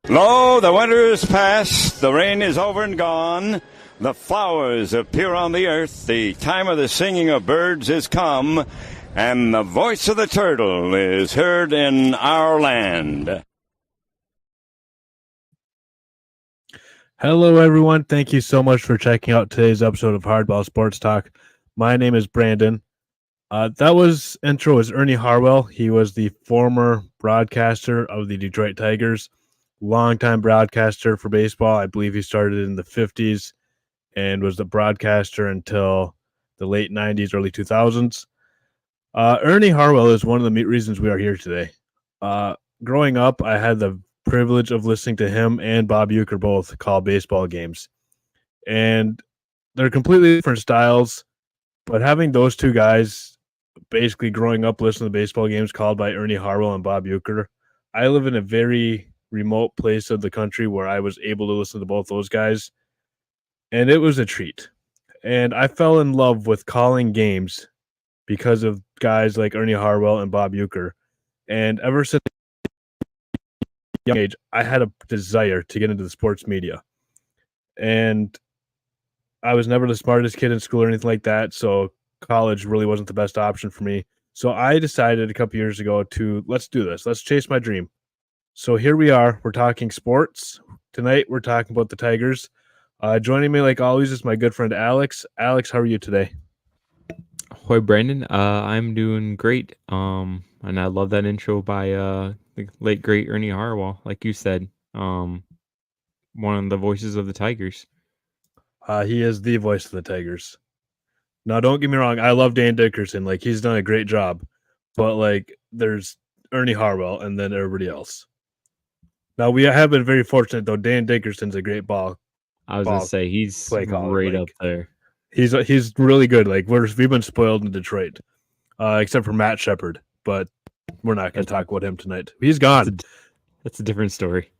Lo, the winter is past, the rain is over and gone, the flowers appear on the earth, the time of the singing of birds is come, and the voice of the turtle is heard in our land. Hello, everyone. Thank you so much for checking out today's episode of Hardball Sports Talk. My name is Brandon. That intro was Ernie Harwell. He was the former broadcaster of the Detroit Tigers, longtime broadcaster for baseball. I believe he started in the 50s and was the broadcaster until the late 90s, early 2000s. Ernie Harwell is one of the reasons we are here today. Growing up, I had the privilege of listening to him and Bob Uecker both call baseball games. And they're completely different styles, but having those two guys basically growing up listening to baseball games called by Ernie Harwell and Bob Uecker, I live in a very remote place of the country where I was able to listen to both those guys, and it was a treat. And I fell in love with calling games because of guys like Ernie Harwell and Bob Uecker. And ever since a young age, I had a desire to get into the sports media. And I was never the smartest kid in school or anything like that, so college really wasn't the best option for me. So I decided a couple years ago to let's do this. Let's chase my dream. So here we are. We're talking sports. Tonight we're talking about the Tigers. Joining me like always is my good friend Alex. Alex, how are you today? Ahoy, Brandon. I'm doing great. And I love that intro by the late great Ernie Harwell, like you said. One of the voices of the Tigers. He is the voice of the Tigers. Now, don't get me wrong. I love Dan Dickerson. Like, he's done a great job. But, like, there's Ernie Harwell and then everybody else. Now, we have been very fortunate, though. Dan Dickerson's a great ball. I was going to say, he's right up there. He's really good. Like, we've been spoiled in Detroit, except for Matt Shepard. But we're not going to talk about him tonight. He's gone. That's a different story.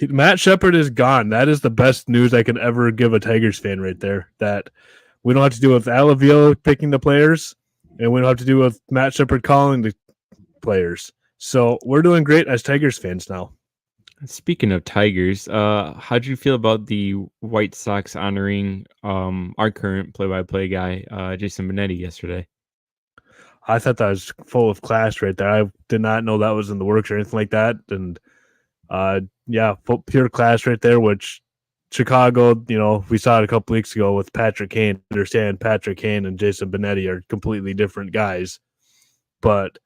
Matt Shepard is gone. That is the best news I could ever give a Tigers fan right there. That we don't have to deal with Alaville picking the players, and we don't have to deal with Matt Shepard calling the players. So we're doing great as Tigers fans now. Speaking of Tigers, how do you feel about the White Sox honoring our current play-by-play guy, Jason Benetti, yesterday? I thought that was full of class right there. I did not know that was in the works or anything like that. And yeah, pure class right there, which Chicago, we saw it a couple weeks ago with Patrick Kane. Understand Patrick Kane and Jason Benetti are completely different guys. But,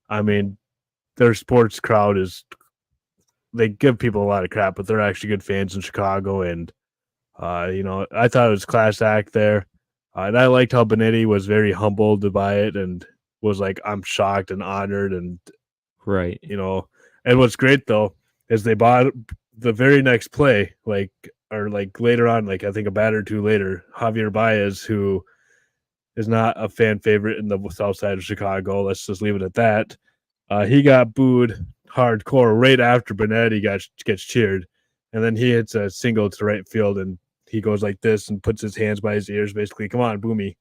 I mean, their sports crowd they give people a lot of crap, but they're actually good fans in Chicago. And, I thought it was class act there. And I liked how Benetti was very humbled by it and was like, I'm shocked and honored. And, right. And what's great, though, is they bought the very next play, later on, I think a batter or two later, Javier Baez, who is not a fan favorite in the south side of Chicago. Let's just leave it at that. He got booed hardcore right after Benetti gets cheered. And then he hits a single to right field, and he goes like this and puts his hands by his ears, basically, come on, boo me.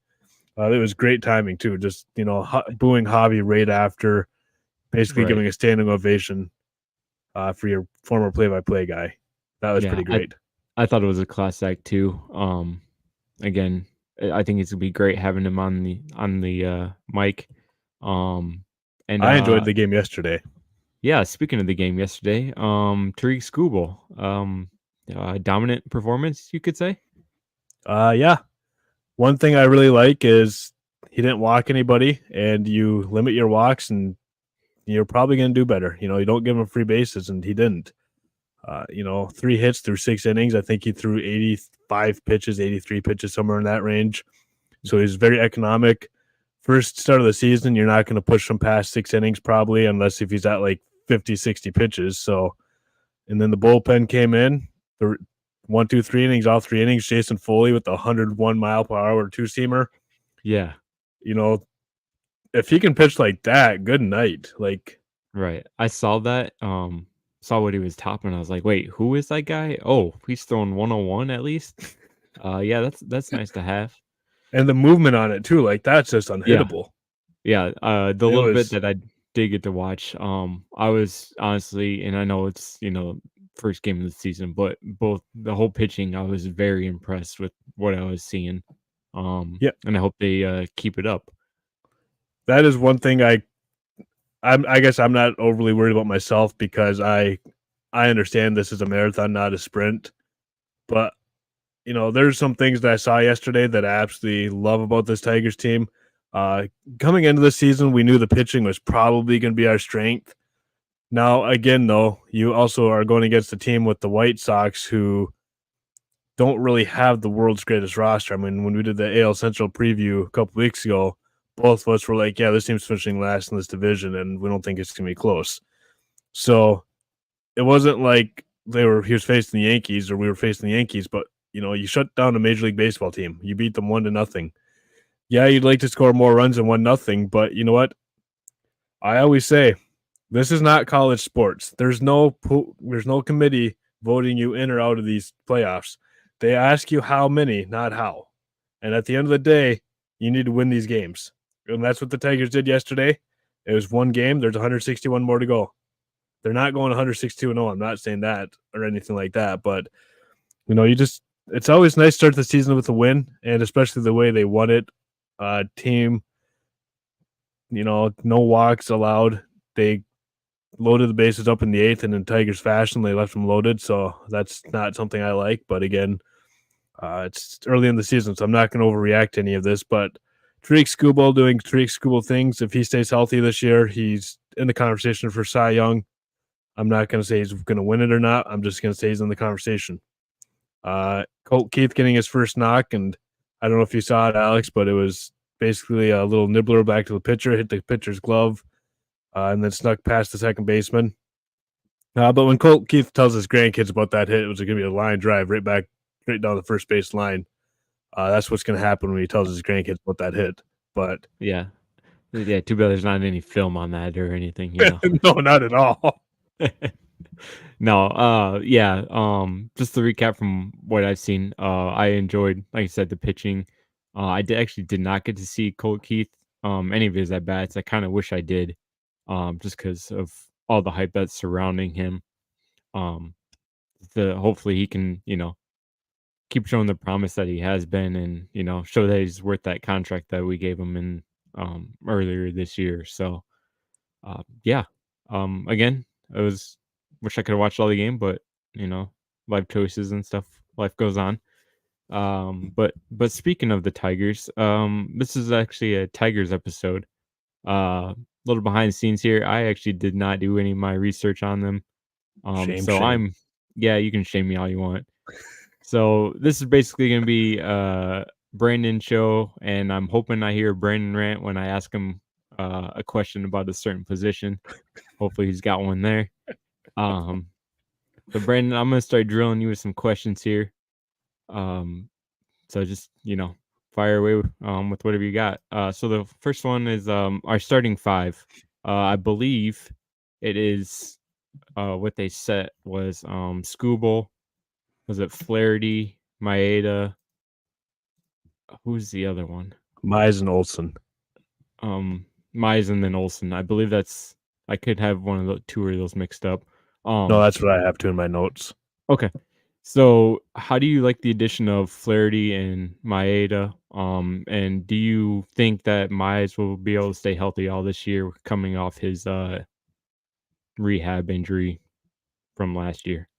It was great timing, too, just, booing Javi right after, basically giving a standing ovation for your former play-by-play guy. That was pretty great. I thought it was a class act too. Again, I think it's gonna be great having him on the mic. And I enjoyed the game yesterday. Yeah, speaking of the game yesterday, Tariq Skubal, dominant performance, you could say. Yeah. One thing I really like is he didn't walk anybody, and you limit your walks, and you're probably going to do better. You don't give him free bases, and he didn't. 3 hits through 6 innings. I think he threw 85 pitches, 83 pitches, somewhere in that range. So he's very economic. First start of the season, you're not going to push him past 6 innings probably, unless if he's at like 50, 60 pitches. So, and then the bullpen came in. The 1, 2, 3 innings, all 3 innings. Jason Foley with the 101 mile per hour 2-seamer. Yeah. If he can pitch like that, good night. Right. I saw that. Saw what he was topping. I was like, wait, who is that guy? Oh, he's throwing 101 at least. Yeah, that's nice to have. And the movement on it too, that's just unhittable. Yeah. The little bit that I did get to watch, I was honestly, and I know it's first game of the season, but both the whole pitching, I was very impressed with what I was seeing. Yeah. And I hope they keep it up. That is one thing I guess I'm not overly worried about myself because I understand this is a marathon, not a sprint. But there's some things that I saw yesterday that I absolutely love about this Tigers team. Coming into the season, we knew the pitching was probably going to be our strength. Now, again, though, you also are going against a team with the White Sox who don't really have the world's greatest roster. I mean, when we did the AL Central preview a couple weeks ago, both of us were like, yeah, this team's finishing last in this division, and we don't think it's going to be close. So it wasn't like he was facing the Yankees or we were facing the Yankees, but, you shut down a Major League Baseball team. You beat them 1-0. Yeah, you'd like to score more runs than 1-0, but you know what? I always say, this is not college sports. There's no committee voting you in or out of these playoffs. They ask you how many, not how. And at the end of the day, you need to win these games. And that's what the Tigers did yesterday. It was one game. There's 161 more to go. They're not going 162-0. I'm not saying that or anything like that. But, it's always nice to start the season with a win, and especially the way they won it. Team, no walks allowed. They loaded the bases up in the 8th, and in Tigers fashion, they left them loaded. So that's not something I like. But again, it's early in the season, so I'm not going to overreact to any of this. But Tariq Skubal doing Tariq Skubal things. If he stays healthy this year, he's in the conversation for Cy Young. I'm not going to say he's going to win it or not. I'm just going to say he's in the conversation. Colt Keith getting his first knock, and I don't know if you saw it, Alex, but it was basically a little nibbler back to the pitcher, hit the pitcher's glove, and then snuck past the second baseman. But when Colt Keith tells his grandkids about that hit, it was going to be a line drive right down the first base line. That's what's going to happen when he tells his grandkids about that hit. But yeah, too bad there's not any film on that or anything. No, not at all. No, just to recap from what I've seen, I enjoyed, like I said, the pitching. I actually did not get to see Colt Keith, any of his at bats. I kind of wish I did, just because of all the hype that's surrounding him. Hopefully he can, keep showing the promise that he has been, and show that he's worth that contract that we gave him in earlier this year. So, again, it was. Wish I could have watched all the game, but life choices and stuff. Life goes on. But speaking of the Tigers, this is actually a Tigers episode. A little behind the scenes here. I actually did not do any of my research on them. Shame. You can shame me all you want. So this is basically gonna be Brandon's show, and I'm hoping I hear Brandon rant when I ask him a question about a certain position. Hopefully he's got one there. So Brandon, I'm gonna start drilling you with some questions here. So just fire away with whatever you got. So the first one is our starting five. I believe it is what they set was Skubal, was it Flaherty, Maeda? Who's the other one? Mize and Olsen. Mize and then Olsen. I believe that's. I could have one of the two of those mixed up. No, that's what I have too in my notes. Okay. So how do you like the addition of Flaherty and Maeda? And do you think that Mize will be able to stay healthy all this year coming off his rehab injury from last year?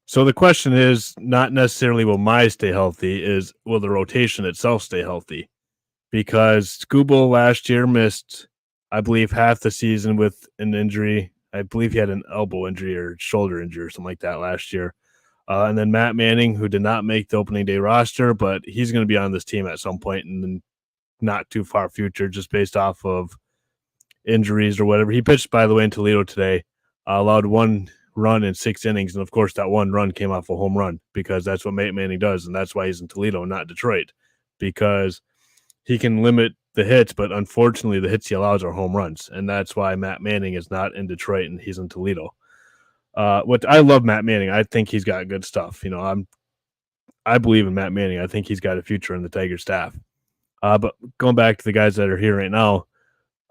So the question is not necessarily will Mize stay healthy, is will the rotation itself stay healthy? Because Skubal last year missed, I believe, half the season with an injury. I believe he had an elbow injury or shoulder injury or something like that last year. And then Matt Manning, who did not make the opening day roster, but he's going to be on this team at some point in the not too far future, just based off of injuries or whatever. He pitched, by the way, in Toledo today, allowed one run in 6 innings. And of course, that one run came off a home run because that's what Matt Manning does. And that's why he's in Toledo, not Detroit, because he can limit the hits, but unfortunately the hits he allows are home runs. And that's why Matt Manning is not in Detroit and he's in Toledo. What I love Matt Manning. I think he's got good stuff. I believe in Matt Manning. I think he's got a future in the Tiger staff. But going back to the guys that are here right now,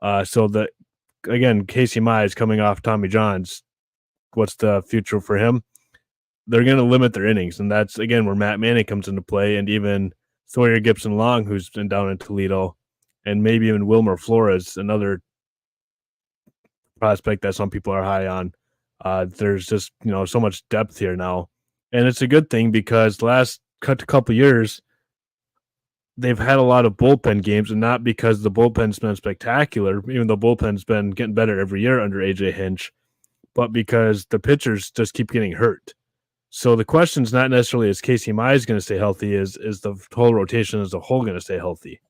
again, Casey Mize coming off Tommy John's what's the future for him, they're going to limit their innings, and that's again where Matt Manning comes into play, and even Sawyer Gibson Long, who's been down in Toledo, and maybe even Wilmer Flores, another prospect that some people are high on. There's just so much depth here now, and it's a good thing because the last couple years they've had a lot of bullpen games, and not because the bullpen's been spectacular, even though bullpen's been getting better every year under AJ Hinch, but because the pitchers just keep getting hurt. So the question's not necessarily is Casey Mize going to stay healthy, is the whole rotation as a whole going to stay healthy?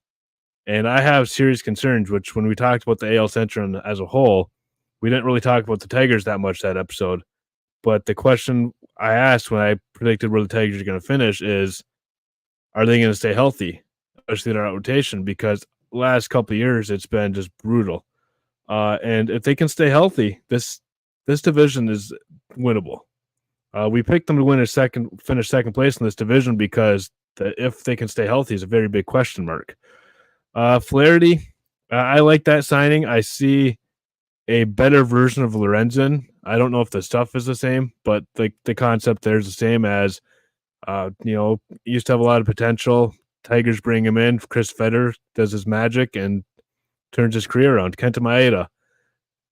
And I have serious concerns, which when we talked about the AL Central as a whole, we didn't really talk about the Tigers that much that episode. But the question I asked when I predicted where the Tigers are going to finish is, are they going to stay healthy, especially their rotation? Because last couple of years, it's been just brutal. And if they can stay healthy, this division is winnable. We picked them to finish second place in this division because if they can stay healthy is a very big question mark. Flaherty, I like that signing. I see a better version of Lorenzen. I don't know if the stuff is the same, but the concept there is the same as, used to have a lot of potential. Tigers bring him in. Chris Fetter does his magic and turns his career around. Kenta Maeda,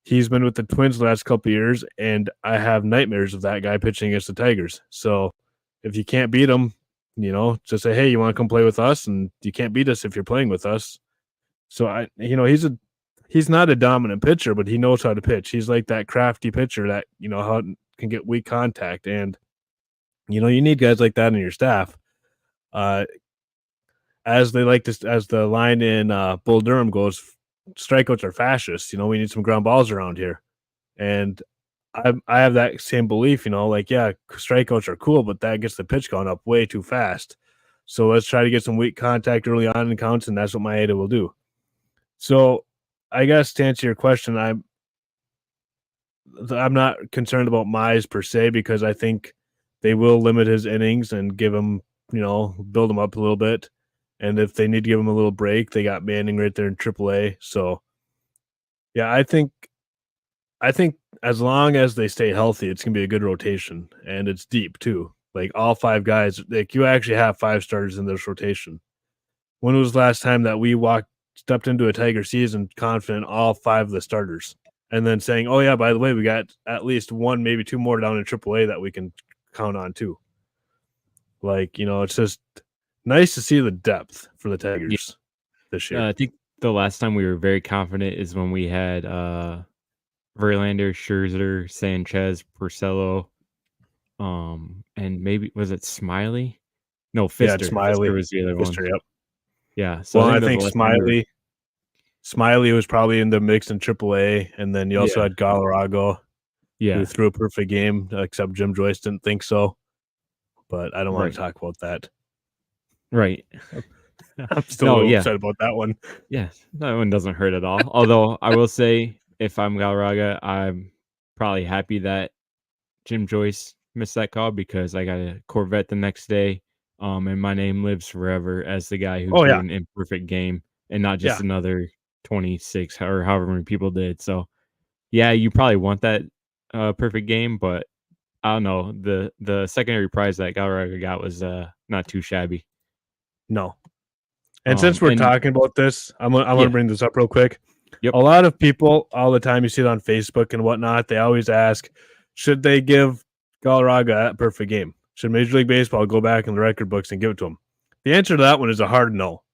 he's been with the Twins the last couple of years, and I have nightmares of that guy pitching against the Tigers. So if you can't beat him, just say, hey, you want to come play with us? And you can't beat us if you're playing with us. So he's not a dominant pitcher, but he knows how to pitch. He's like that crafty pitcher that, how can get weak contact. And, you need guys like that in your staff. As the line in Bull Durham goes, strikeouts are fascists. We need some ground balls around here. And I have that same belief, strikeouts are cool, but that gets the pitch going up way too fast. So let's try to get some weak contact early on in counts, and that's what Maeda will do. So I guess to answer your question, I'm not concerned about Mize per se, because I think they will limit his innings and give him, build him up a little bit. And if they need to give him a little break, they got Manning right there in AAA. So, yeah, I think as long as they stay healthy, it's going to be a good rotation. And it's deep, too. Like, all five guys, you actually have five starters in this rotation. When was the last time that we stepped into a Tiger season confident all five of the starters, and then saying, oh, yeah, by the way, we got at least one, maybe two more down in AAA that we can count on, too. It's just nice to see the depth for the Tigers this year. I think the last time we were very confident is when we had Verlander, Scherzer, Sanchez, Porcello, and maybe was it Smiley? No, Fister. Yeah, Smiley. Fister was the other Fister, one. yep. Yeah. So I think Smiley was probably in the mix in AAA, and then you also had Galarrago, who threw a perfect game, except Jim Joyce didn't think so. But I don't want to talk about that. Right. I'm still upset about that one. Yeah, that one doesn't hurt at all. Although I will say, if I'm Galarraga, I'm probably happy that Jim Joyce missed that call, because I got a Corvette the next day, and my name lives forever as the guy who threw an imperfect game, and not just another 26 or however many people did. So, yeah, you probably want that perfect game, but I don't know. The secondary prize that Galarraga got was not too shabby. No. And since we're talking about this, I'm gonna bring this up real quick. Yep. A lot of people all the time, you see it on Facebook and whatnot, they always ask, should they give Galarraga that perfect game? Should Major League Baseball go back in the record books and give it to him? The answer to that one is a hard no.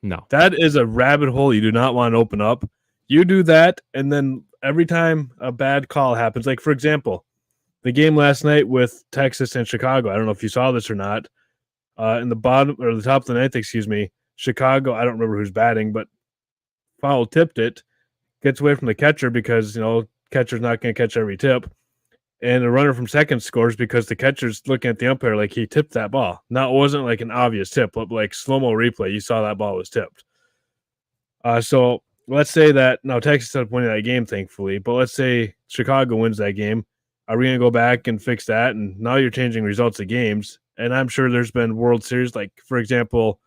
No. That is a rabbit hole you do not want to open up. You do that, and then every time a bad call happens, like, for example, the game last night with Texas and Chicago, I don't know if you saw this or not, in the bottom or the top of the ninth, Chicago, I don't remember who's batting, but foul tipped it, gets away from the catcher because, catcher's not going to catch every tip. And the runner from second scores because the catcher's looking at the umpire like he tipped that ball. Now, it wasn't like an obvious tip, but like slow-mo replay, you saw that ball was tipped. So let's say that, now Texas ended up winning that game, thankfully, but let's say Chicago wins that game. Are we going to go back and fix that? And now you're changing results of games. And I'm sure there's been World Series, like, for example,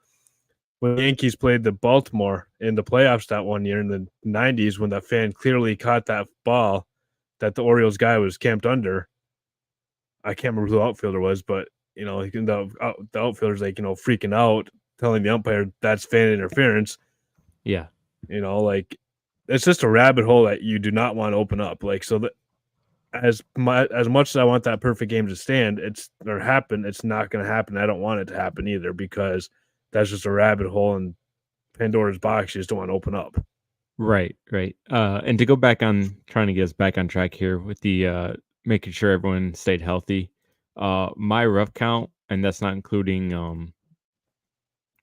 when the Yankees played the Baltimore in the playoffs that one year in the 90s, when that fan clearly caught that ball that the Orioles guy was camped under. I can't remember who the outfielder was, but the outfielder's like, freaking out, telling the umpire that's fan interference. Yeah. Like it's just a rabbit hole that you do not want to open up. Like, so that as much as I want that perfect game to stand, it's not going to happen. I don't want it to happen either, because that's just a rabbit hole and Pandora's box you just don't want to open up. Right. And to go back on trying to get us back on track here with the making sure everyone stayed healthy. My rough count, and that's not including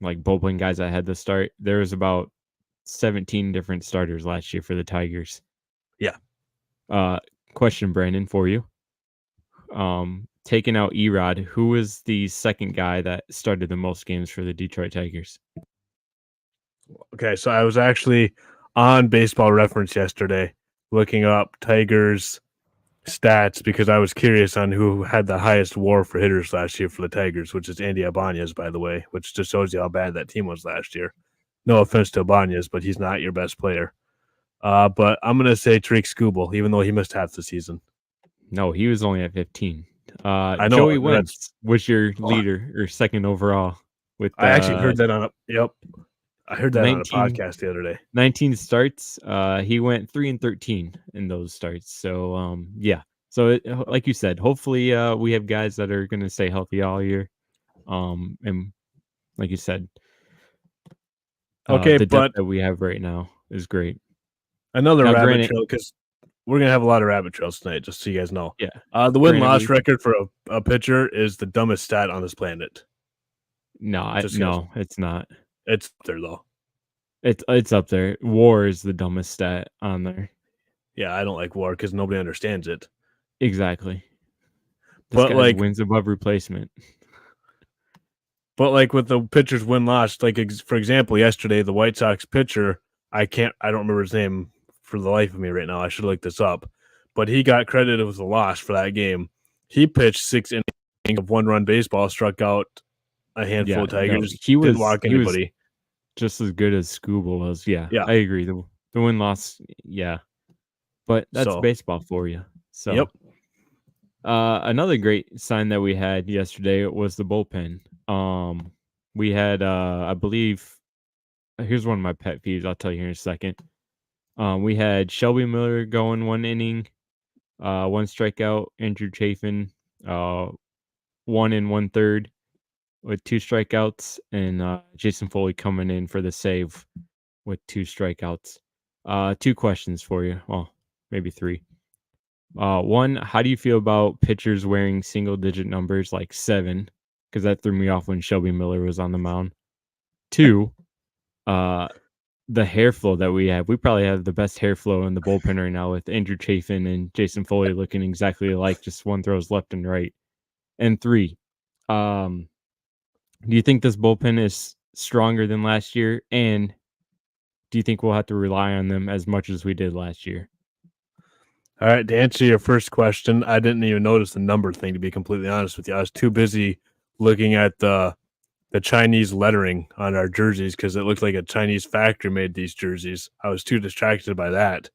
like bullpen guys that had to start, there was about 17 different starters last year for the Tigers. Yeah. Question, Brandon, for you. Taking out Erod, who was the second guy that started the most games for the Detroit Tigers? Okay, so I was actually on Baseball Reference yesterday looking up Tigers stats because I was curious on who had the highest WAR for hitters last year for the Tigers, which is Andy Ibanez, by the way, which just shows you how bad that team was last year. No offense to Ibanez, but he's not your best player. But I'm going to say Tariq Skubal, even though he missed half the season. No, he was only at 15. I know, Joey Wentz was your leader or second overall. I actually heard that I heard that on a podcast the other day. 19 starts. He went 3-13 in those starts. So yeah. So like you said, hopefully we have guys that are going to stay healthy all year. And like you said, okay, the but depth that we have right now is great. Another rabbit trail, because we're going to have a lot of rabbit trails tonight, just so you guys know. Yeah. The win-loss record for a pitcher is the dumbest stat on this planet. No, it's not. It's up there, though. It's up there. WAR is the dumbest stat on there. Yeah, I don't like WAR because nobody understands it. Exactly. But like wins above replacement. But like with the pitcher's win-loss, like for example, yesterday the White Sox pitcher, I don't remember his name for the life of me right now. I should look this up, but he got credited with the loss for that game. He pitched 6 innings of one-run baseball, struck out a handful of Tigers. Didn't walk anybody. He was just as good as Skubal was. Yeah, I agree. The win-loss, yeah, but that's baseball for you. So, yep. Another great sign that we had yesterday was the bullpen. We had, I believe, here's one of my pet peeves. I'll tell you here in a second. We had Shelby Miller going 1 inning, 1 strikeout. Andrew Chafin, 1 1/3 with 2 strikeouts, and Jason Foley coming in for the save with 2 strikeouts. 2 questions for you. Well, maybe 3. 1, how do you feel about pitchers wearing single-digit numbers like 7? Because that threw me off when Shelby Miller was on the mound. 2, the hair flow that we have. We probably have the best hair flow in the bullpen right now with Andrew Chafin and Jason Foley looking exactly alike, just one throws left and right. And 3, do you think this bullpen is stronger than last year? And do you think we'll have to rely on them as much as we did last year? All right, to answer your first question, I didn't even notice the number thing, to be completely honest with you. I was too busy looking at the Chinese lettering on our jerseys because it looked like a Chinese factory made these jerseys. I was too distracted by that.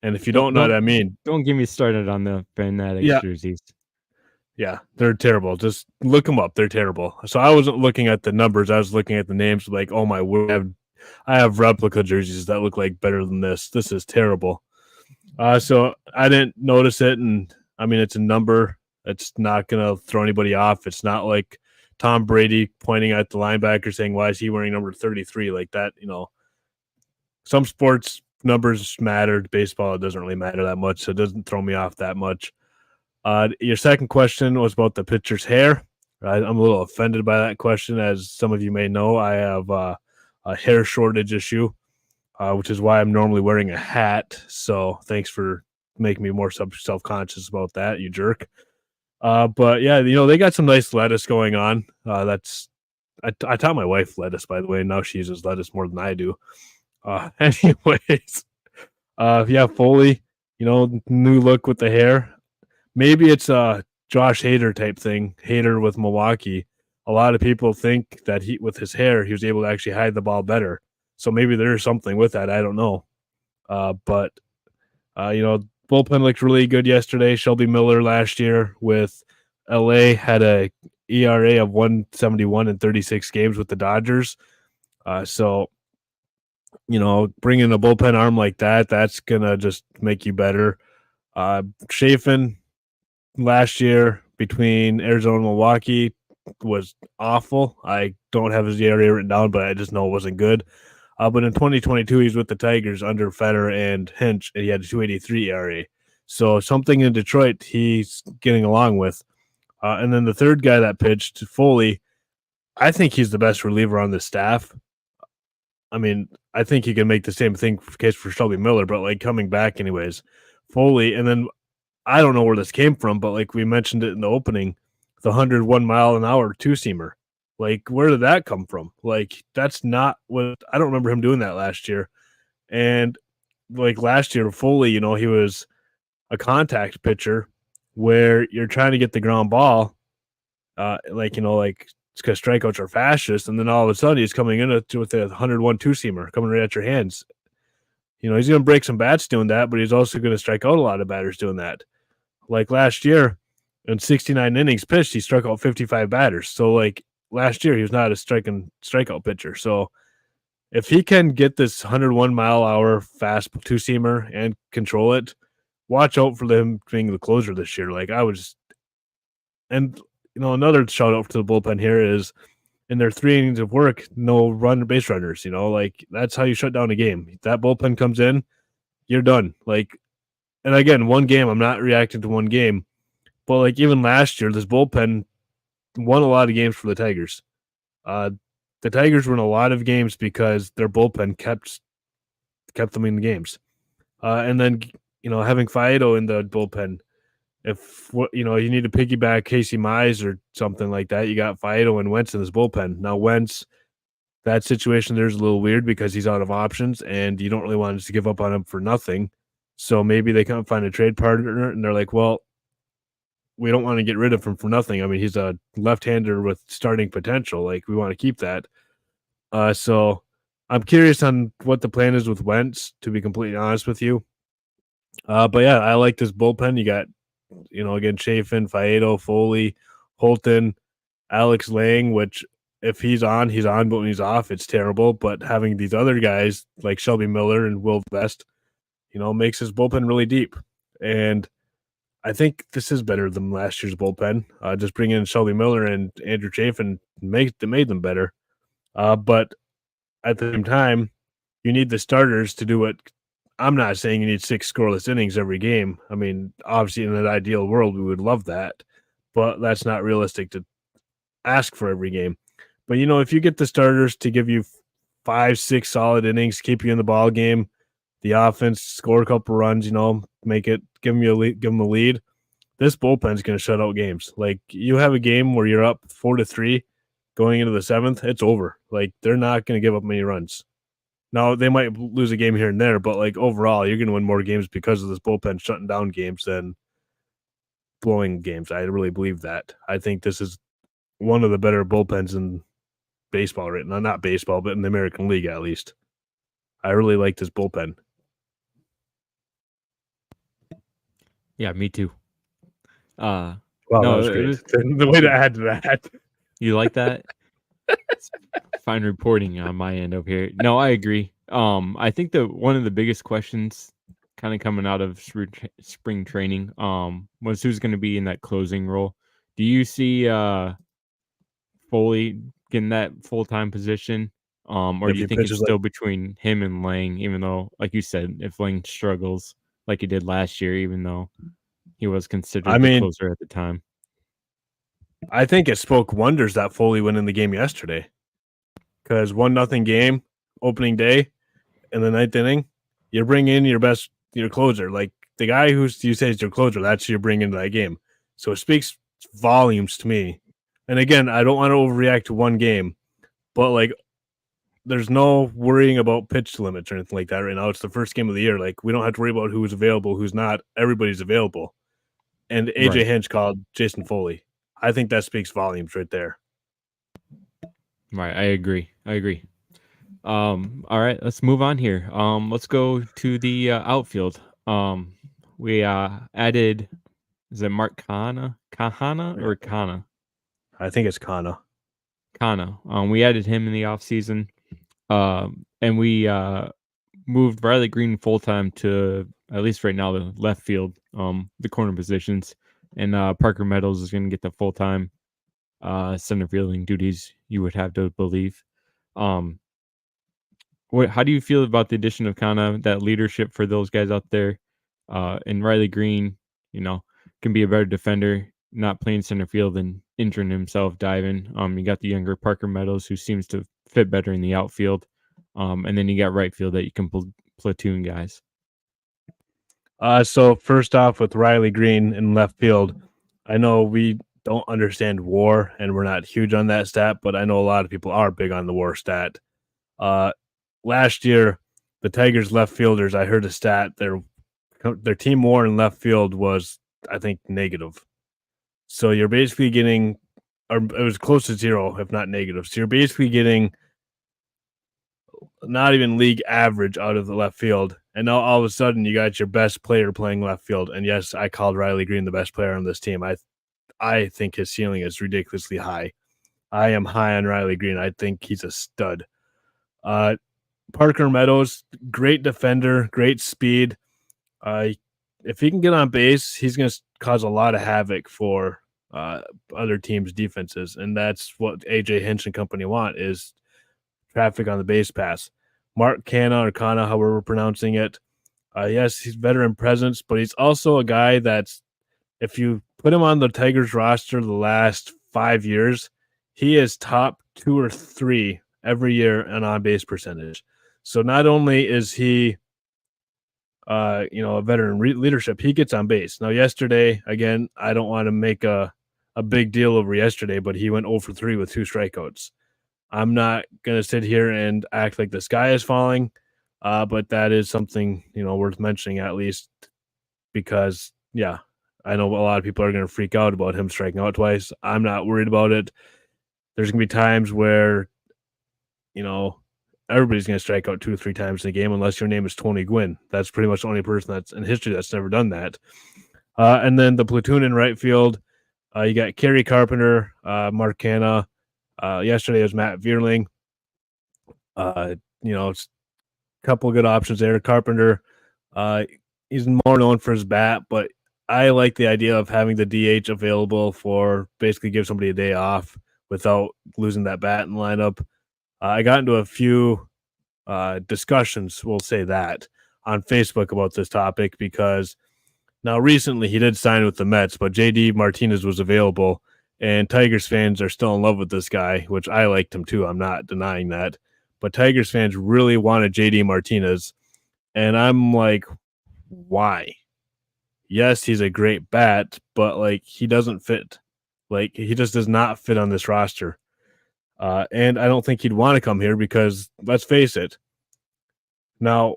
And if you don't know what I mean... Don't get me started on the Fanatics jerseys. Yeah, they're terrible. Just look them up. They're terrible. So I wasn't looking at the numbers. I was looking at the names like, oh my word, I have replica jerseys that look like better than this. This is terrible. So I didn't notice it. And I mean, it's a number. It's not going to throw anybody off. It's not like Tom Brady pointing at the linebacker saying, why is he wearing number 33 like that? Some sports numbers matter. Baseball, it doesn't really matter that much. So it doesn't throw me off that much. Your second question was about the pitcher's hair. I'm a little offended by that question. As some of you may know, I have a hair shortage issue, which is why I'm normally wearing a hat. So thanks for making me more self-conscious about that, you jerk. But yeah, they got some nice lettuce going on. I taught my wife lettuce, by the way. Now she uses lettuce more than I do. Anyways, Foley, new look with the hair. Maybe it's a Josh Hader type thing. Hader with Milwaukee. A lot of people think that with his hair, he was able to actually hide the ball better. So maybe there's something with that. I don't know. But bullpen looked really good yesterday. Shelby Miller last year with LA had a ERA of 171 in 36 games with the Dodgers. So, bringing a bullpen arm like that, that's going to just make you better. Chafin last year between Arizona and Milwaukee was awful. I don't have his ERA written down, but I just know it wasn't good. But in 2022, he's with the Tigers under Federer and Hinch, and he had a 2.83 ERA. So something in Detroit he's getting along with. And then the third guy that pitched, Foley, I think he's the best reliever on the staff. I mean, I think he can make the same case for Shelby Miller, but like coming back anyways, Foley. And then I don't know where this came from, but like we mentioned it in the opening, the 101 mile an hour two-seamer. Like, where did that come from? Like, that's not what I don't remember him doing that last year. And like last year, Foley, he was a contact pitcher where you're trying to get the ground ball, because strikeouts are fastest, and then all of a sudden he's coming in with a 101 two-seamer coming right at your hands. He's going to break some bats doing that, but he's also going to strike out a lot of batters doing that. Like last year, in 69 innings pitched, he struck out 55 batters. So, like, last year, he was not a strikeout pitcher. So, if he can get this 101-mile-hour fast two-seamer and control it, watch out for them being the closer this year. Like, another shout-out to the bullpen here is in their 3 innings of work, no base runners. Like, that's how you shut down a game. That bullpen comes in, you're done. Like, and again, one game, I'm not reacting to one game, but like even last year, this bullpen won a lot of games for the Tigers. The Tigers were in a lot of games because their bullpen kept them in the games. And then, having Faedo in the bullpen, if you need to piggyback Casey Mize or something like that, you got Faedo and Wentz in this bullpen. Now Wentz, that situation there's a little weird because he's out of options, and you don't really want to give up on him for nothing. So maybe they can't find a trade partner, and they're like, well, we don't want to get rid of him for nothing. I mean, he's a left-hander with starting potential. Like, we want to keep that. So I'm curious on what the plan is with Wentz, to be completely honest with you. But yeah, I like this bullpen. You got, again, Chafin, Faedo, Foley, Holton, Alex Lang, which if he's on, but when he's off, it's terrible. But having these other guys like Shelby Miller and Will Vest, makes his bullpen really deep. And I think this is better than last year's bullpen. Just bringing in Shelby Miller and Andrew Chafin made them better. But at the same time, you need the starters to do what. I'm not saying you need 6 scoreless innings every game. I mean, obviously, in an ideal world, we would love that, but that's not realistic to ask for every game. But if you get the starters to give you 5-6 solid innings, keep you in the ball game, the offense score a couple runs, give them a lead. This bullpen's going to shut out games. Like, you have a game where you're up 4-3 going into the 7th, it's over. Like, they're not going to give up many runs. Now, they might lose a game here and there, but like overall, you're going to win more games because of this bullpen shutting down games than blowing games. I really believe that. I think this is one of the better bullpens in baseball right now. Not baseball, but in the American League at least. I really like this bullpen. Yeah, me too. Wow, that was great. The way to add to that. You like that? Fine reporting on my end over here. No, I agree. I think one of the biggest questions kind of coming out of spring training was who's going to be in that closing role. Do you see Foley getting that full-time position? Or do you think it's still between him and Lang, even though, like you said, if Lang struggles like he did last year, even though he was considered the closer at the time? I think it spoke wonders that Foley went in the game yesterday. Because 1-0 game, opening day, in the 9th inning, you bring in your closer. Like, the guy you say is your closer, that's who you bring into that game. So it speaks volumes to me. And again, I don't want to overreact to one game, but like, there's no worrying about pitch limits or anything like that right now. It's the first game of the year. Like, we don't have to worry about who's available, who's not. Everybody's available. And AJ Hinch called Jason Foley. I think that speaks volumes right there. Right, I agree. All right, let's move on here. Let's go to the outfield. we added, is it Mark Kahana or Kana? I think it's Kana. Kana. We added him in the offseason. And we moved Riley Green full time to, at least right now, the left field, the corner positions, and Parker Meadows is going to get the full time center fielding duties. You would have to believe. How do you feel about the addition of kind of that leadership for those guys out there? And Riley Green, can be a better defender, not playing center field and injuring himself diving. You got the younger Parker Meadows, who seems to fit better in the outfield. And then you got right field that you can platoon guys. So first off, with Riley Green in left field, I know we don't understand WAR and we're not huge on that stat, but I know a lot of people are big on the WAR stat. Last year, the Tigers left fielders, I heard a stat, their team WAR in left field was, I think, negative. So you're basically getting, or it was close to zero, if not negative. So you're basically getting not even league average out of the left field. And now all of a sudden you got your best player playing left field. And yes, I called Riley Green the best player on this team. I think his ceiling is ridiculously high. I am high on Riley Green. I think he's a stud. Parker Meadows, great defender, great speed. If he can get on base, he's going to cause a lot of havoc for other teams' defenses. And that's what AJ Hinch and company want, is traffic on the base pass. Mark Kana, or Kana, however we're pronouncing it. Yes, he's veteran presence, but he's also a guy that's, if you put him on the Tigers roster the last 5 years, he is top 2 or 3 every year in on-base percentage. So not only is he, a veteran leadership, he gets on base. Now, yesterday, again, I don't want to make a big deal over yesterday, but he went 0 for 3 with 2 strikeouts. I'm not going to sit here and act like the sky is falling, but that is something, worth mentioning at least, because, yeah, I know a lot of people are going to freak out about him striking out twice. I'm not worried about it. There's going to be times where, everybody's going to strike out 2 or 3 times in a game unless your name is Tony Gwynn. That's pretty much the only person that's in history that's never done that. And then the platoon in right field, you got Kerry Carpenter, Mark Canna. Yesterday it was Matt Vierling. It's a couple of good options there. Carpenter, he's more known for his bat, but I like the idea of having the DH available for basically give somebody a day off without losing that bat in the lineup. I got into a few discussions, we'll say that, on Facebook about this topic, because now recently he did sign with the Mets, but JD Martinez was available, and Tigers fans are still in love with this guy, which I liked him too. I'm not denying that. But Tigers fans really wanted JD Martinez, and I'm like, why? Yes, he's a great bat, but he doesn't fit. He just does not fit on this roster. And I don't think he'd want to come here because, let's face it, now,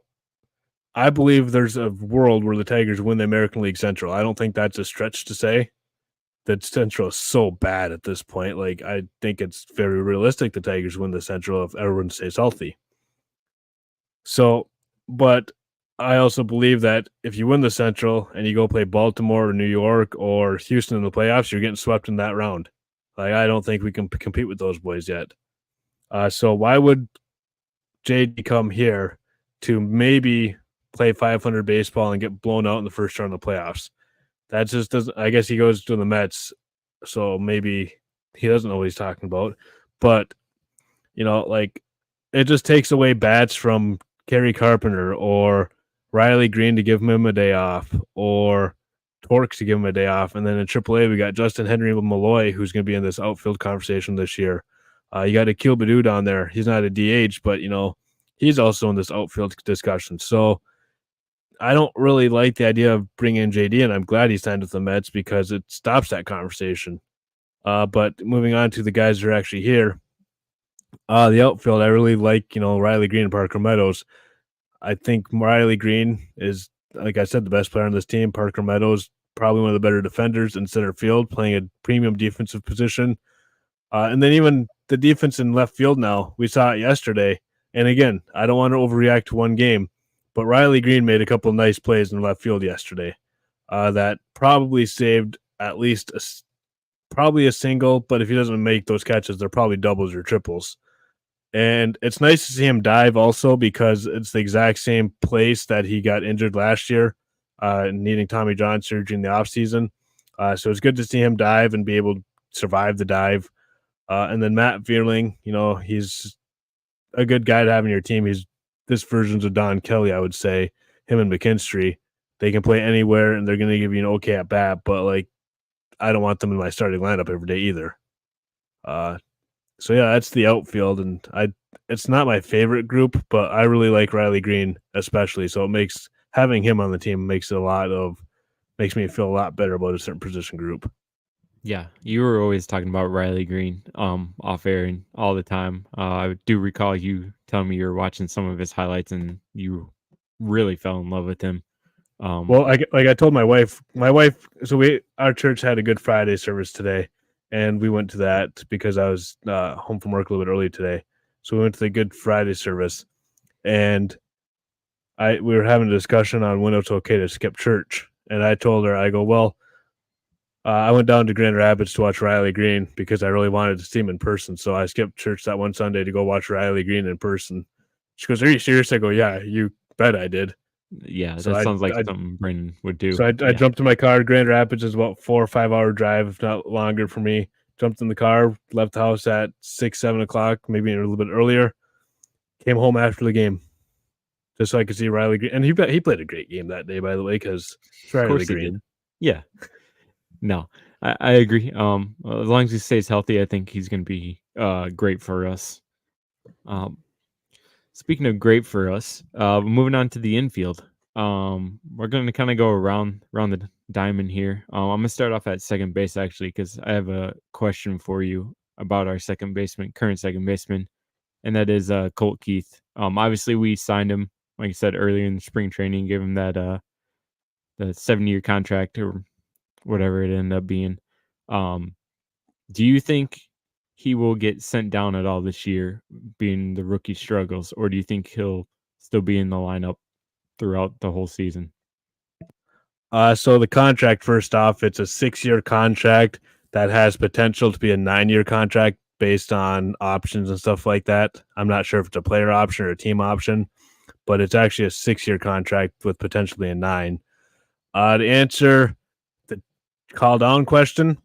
I believe there's a world where the Tigers win the American League Central. I don't think that's a stretch to say. That Central is so bad at this point. I think it's very realistic the Tigers win the Central if everyone stays healthy. So, but I also believe that if you win the Central and you go play Baltimore or New York or Houston in the playoffs, you're getting swept in that round. I don't think we can compete with those boys yet. So why would JD come here to maybe play 500 baseball and get blown out in the first round of the playoffs? That just doesn't. I guess he goes to the Mets, so maybe he doesn't know what he's talking about. But it just takes away bats from Kerry Carpenter or Riley Green to give him a day off, or Torques to give him a day off. And then in AAA, we got Justin Henry Malloy, who's going to be in this outfield conversation this year. You got Akil Baddoo down there. He's not a DH, but he's also in this outfield discussion. So I don't really like the idea of bringing in JD, and I'm glad he signed with the Mets because it stops that conversation. But moving on to the guys that are actually here, the outfield, I really like, Riley Green and Parker Meadows. I think Riley Green is, like I said, the best player on this team. Parker Meadows, probably one of the better defenders in center field, playing a premium defensive position. And then even the defense in left field now, we saw it yesterday. And again, I don't want to overreact to one game, but Riley Green made a couple of nice plays in left field yesterday. that probably saved at least probably a single, but if he doesn't make those catches, they're probably doubles or triples. And it's nice to see him dive also because it's the exact same place that he got injured last year, needing Tommy John surgery in the offseason. So it's good to see him dive and be able to survive the dive. And then Matt Vierling, he's a good guy to have in your team. He's this version's of Don Kelly, I would say. Him and McKinstry, they can play anywhere and they're going to give you an okay at bat, but like I don't want them in my starting lineup every day either. So yeah, that's the outfield, and it's not my favorite group, but I really like Riley Green especially. So it makes having him on the team makes me feel a lot better about a certain position group. Yeah, you were always talking about Riley Green off air and all the time. I do recall you telling me you were watching some of his highlights and you really fell in love with him. Well, I told my wife, so our church had a Good Friday service today, and we went to that because I was home from work a little bit early today. So we went to the Good Friday service, and we were having a discussion on when it's okay to skip church. And I told her, I go, well, I went down to Grand Rapids to watch Riley Green because I really wanted to see him in person. So I skipped church that one Sunday to go watch Riley Green in person. She goes, are you serious? I go, yeah, you bet I did. Yeah, so that sounds like something Brendan would do. So I jumped in my car. Grand Rapids is about 4 or 5 hour drive, if not longer for me. Jumped in the car, left the house at 6, 7 o'clock, maybe a little bit earlier. Came home after the game just so I could see Riley Green. And he played a great game that day, by the way, because Riley Green. Yeah. No, I agree. As long as he stays healthy, I think he's going to be great for us. Speaking of great for us, moving on to the infield. We're going to kind of go around the diamond here. I'm going to start off at second base, actually, because I have a question for you about our current second baseman, and that is Colt Keith. Obviously, we signed him, like I said, earlier in the spring training, gave him that the 7-year contract or whatever it ended up being. Do you think he will get sent down at all this year, being the rookie struggles, or do you think he'll still be in the lineup throughout the whole season? So the contract, first off, it's a 6-year contract that has potential to be a 9-year contract based on options and stuff like that. I'm not sure if it's a player option or a team option, but it's actually a 6-year contract with potentially a 9. To answer the call down question,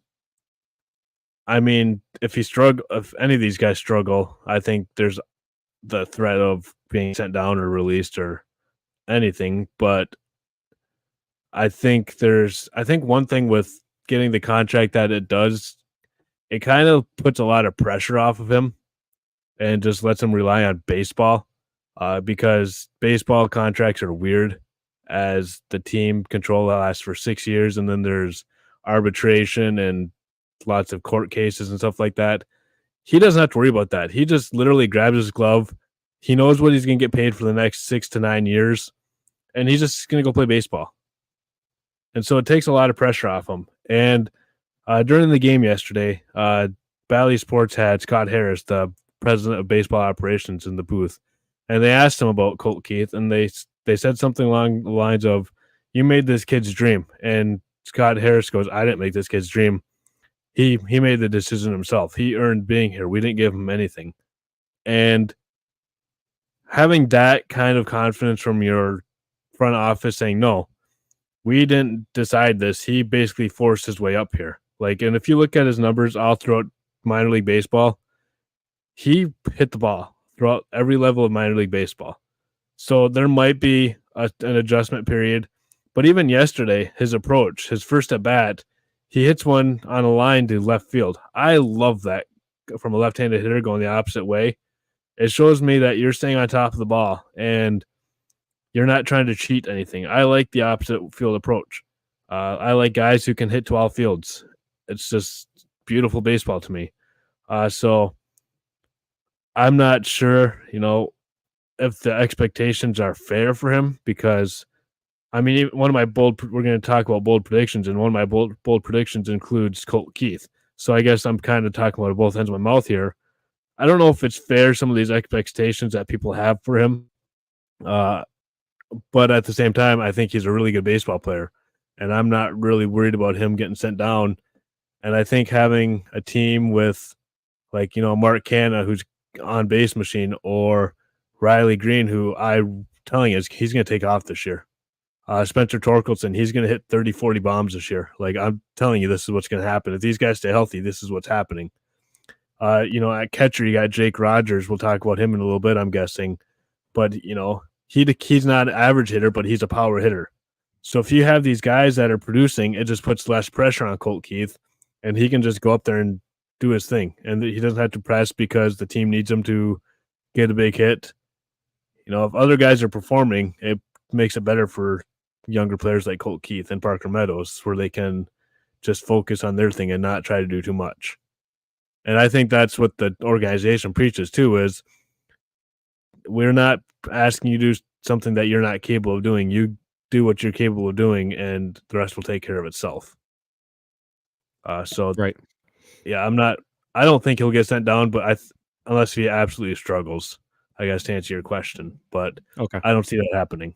I mean, if any of these guys struggle, I think there's the threat of being sent down or released or anything. But I think one thing with getting the contract that it does, it kind of puts a lot of pressure off of him and just lets him rely on baseball because baseball contracts are weird, as the team control lasts for 6 years and then there's arbitration and lots of court cases and stuff like that. He doesn't have to worry about that. He just literally grabs his glove. He knows what he's going to get paid for the next 6 to 9 years, and he's just going to go play baseball. And so it takes a lot of pressure off him. And during the game yesterday, Bally Sports had Scott Harris, the president of baseball operations, in the booth, and they asked him about Colt Keith, and they said something along the lines of, "You made this kid's dream." And Scott Harris goes, "I didn't make this kid's dream. He made the decision himself. He earned being here. We didn't give him anything." And having that kind of confidence from your front office saying, "No, we didn't decide this. He basically forced his way up here." And if you look at his numbers all throughout minor league baseball, he hit the ball throughout every level of minor league baseball. So there might be an adjustment period. But even yesterday, his approach, his first at bat, he hits one on a line to left field. I love that from a left-handed hitter going the opposite way. It shows me that you're staying on top of the ball and you're not trying to cheat anything. I like the opposite field approach. I like guys who can hit to all fields. It's just beautiful baseball to me. So I'm not sure, if the expectations are fair for him because, I mean, we're going to talk about bold predictions, and one of my bold predictions includes Colt Keith. So I guess I'm kind of talking about both ends of my mouth here. I don't know if it's fair, some of these expectations that people have for him. But at the same time, I think he's a really good baseball player. and I'm not really worried about him getting sent down. And I think having a team with, like, Mark Canna, who's on base machine, or Riley Green, who I'm telling you, he's going to take off this year. Spencer Torkelson, he's going to hit 30, 40 bombs this year. Like, I'm telling you, this is what's going to happen. If these guys stay healthy, this is what's happening. At catcher, you got Jake Rogers. We'll talk about him in a little bit, I'm guessing. But, he's not an average hitter, but he's a power hitter. So if you have these guys that are producing, it just puts less pressure on Colt Keith, and he can just go up there and do his thing. And he doesn't have to press because the team needs him to get a big hit. If other guys are performing, it makes it better for younger players like Colt Keith and Parker Meadows, where they can just focus on their thing and not try to do too much. And I think that's what the organization preaches too, is we're not asking you to do something that you're not capable of doing. You do what you're capable of doing, and the rest will take care of itself. Right. Yeah, I don't think he'll get sent down, but unless he absolutely struggles, I guess, to answer your question. But Okay. I don't see that happening.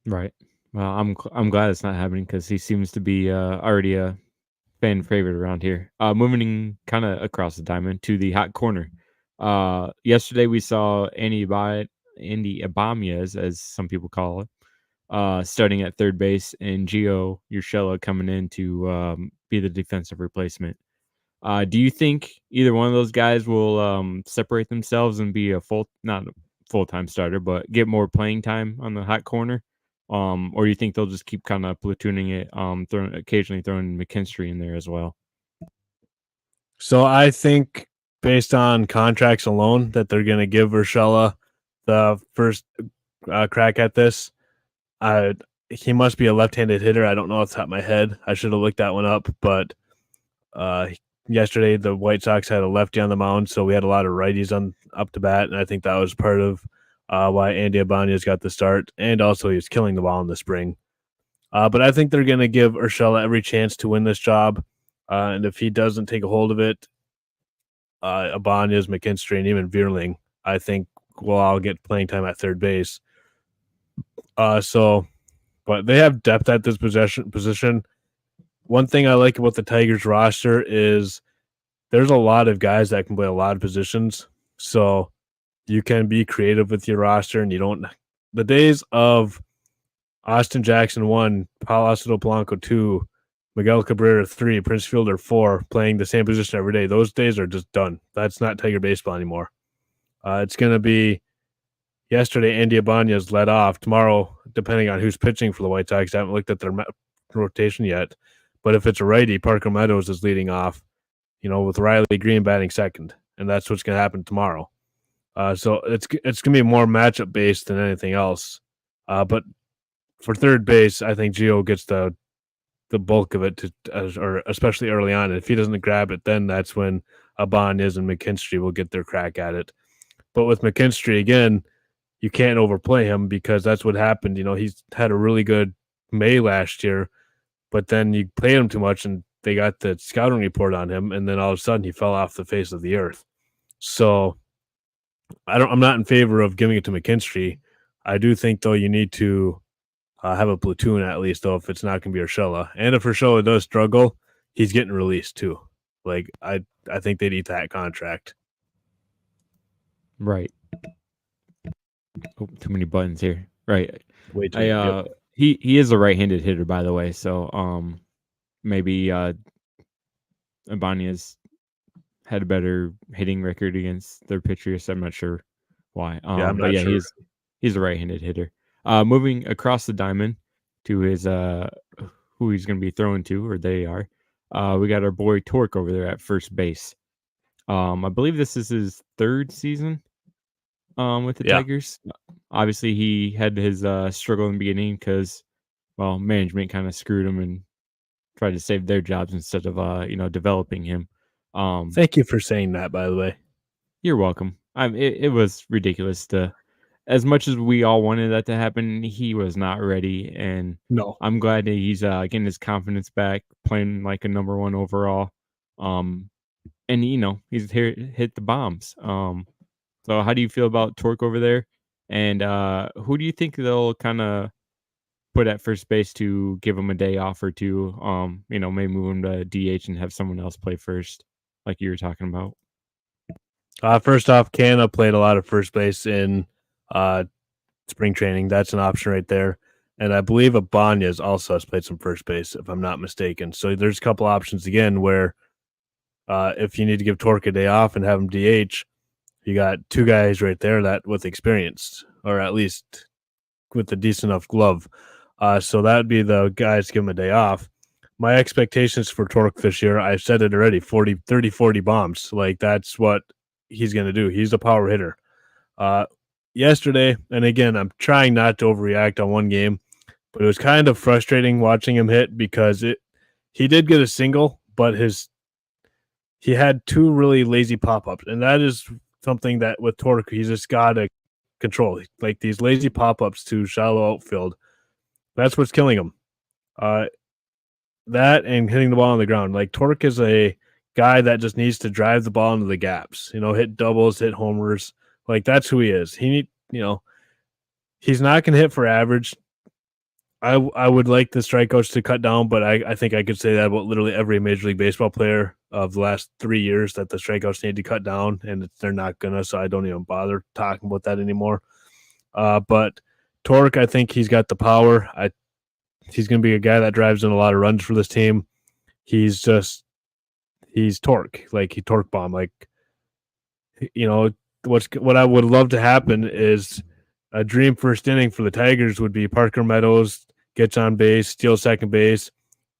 Right. Well, I'm glad it's not happening because he seems to be already a fan favorite around here. Moving kind of across the diamond to the hot corner. Yesterday we saw Andy Ibanez, as some people call it, starting at third base, and Gio Urshela coming in to be the defensive replacement. Do you think either one of those guys will separate themselves and be not a full-time starter, but get more playing time on the hot corner? Or do you think they'll just keep kind of platooning it, occasionally throwing McKinstry in there as well? So I think, based on contracts alone, that they're going to give Urshela the first crack at this. He must be a left-handed hitter. I don't know off the top of my head. I should have looked that one up, but yesterday the White Sox had a lefty on the mound, so we had a lot of righties on up to bat, and I think that was part of why Andy Ibanez got the start, and also he was killing the ball in the spring. But I think they're going to give Urshela every chance to win this job, and if he doesn't take a hold of it, Ibanez, McKinstry, and even Vierling, I think will all get playing time at third base. But they have depth at this position. One thing I like about the Tigers roster is there's a lot of guys that can play a lot of positions. So you can be creative with your roster, and the days of Austin Jackson 1, Paul Acevedo Polanco 2, Miguel Cabrera 3, Prince Fielder 4, playing the same position every day. Those days are just done. That's not Tiger baseball anymore. It's going to be yesterday, Andy Ibanez led off. Tomorrow, depending on who's pitching for the White Sox, I haven't looked at their rotation yet. But if it's a righty, Parker Meadows is leading off, with Riley Green batting second. And that's what's going to happen tomorrow. So it's going to be more matchup based than anything else. But for third base, I think Gio gets the bulk of it, or especially early on. And if he doesn't grab it, then that's when Ibanez and McKinstry will get their crack at it. But with McKinstry, again, you can't overplay him because that's what happened. He's had a really good May last year, but then you played him too much and they got the scouting report on him, and then all of a sudden he fell off the face of the earth. So I'm not in favor of giving it to McKinstry. I do think, though, you need to have a platoon at least, though, if it's not going to be Urshela. And if Urshela does struggle, he's getting released too. Like, I think they'd eat that contract. Right. Oh, too many buttons here. Right. Way too many. He is a right-handed hitter, by the way. So maybe Ibanez had a better hitting record against their pitchers. I'm not sure why. I'm not sure. He's a right-handed hitter. Moving across the diamond to his who he's going to be throwing to, or they are. We got our boy Torque over there at first base. I believe this is his third season with the Tigers. Obviously, he had his struggle in the beginning because, management kind of screwed him and tried to save their jobs instead of developing him. Thank you for saying that, by the way. You're welcome. It was ridiculous. As much as we all wanted that to happen, he was not ready, and no, I'm glad that he's getting his confidence back, playing like a number one overall. And he's hit the bombs. So how do you feel about Torque over there? And who do you think they'll kind of put at first base to give him a day off or two. Maybe move him to DH and have someone else play first, like you were talking about. First off, Canna played a lot of first base in spring training. That's an option right there. And I believe Ibanez also has played some first base, if I'm not mistaken. So there's a couple options again where if you need to give Torque a day off and have him DH, you got two guys right there that with experience, or at least with a decent enough glove. So that would be the guys to give him a day off. My expectations for Torque this year, I've said it already, 40 bombs. Like, that's what he's going to do. He's a power hitter. Yesterday, and again, I'm trying not to overreact on one game, but it was kind of frustrating watching him hit because he did get a single, but he had two really lazy pop-ups, and that is something that with Torque, he's just got to control. Like, these lazy pop-ups to shallow outfield, that's what's killing him. That and hitting the ball on the ground. Like, Torque is a guy that just needs to drive the ball into the gaps, hit doubles, hit homers. Like, that's who he is. He's not going to hit for average. I would like the strikeouts to cut down, but I think I could say that about literally every Major League Baseball player of the last 3 years, that the strikeouts need to cut down, and they're not going to, so I don't even bother talking about that anymore. But Torque, I think he's got the power. He's going to be a guy that drives in a lot of runs for this team. He's Torque. Like, he Torque bomb. Like, what I would love to happen is a dream first inning for the Tigers would be Parker Meadows gets on base, steals second base,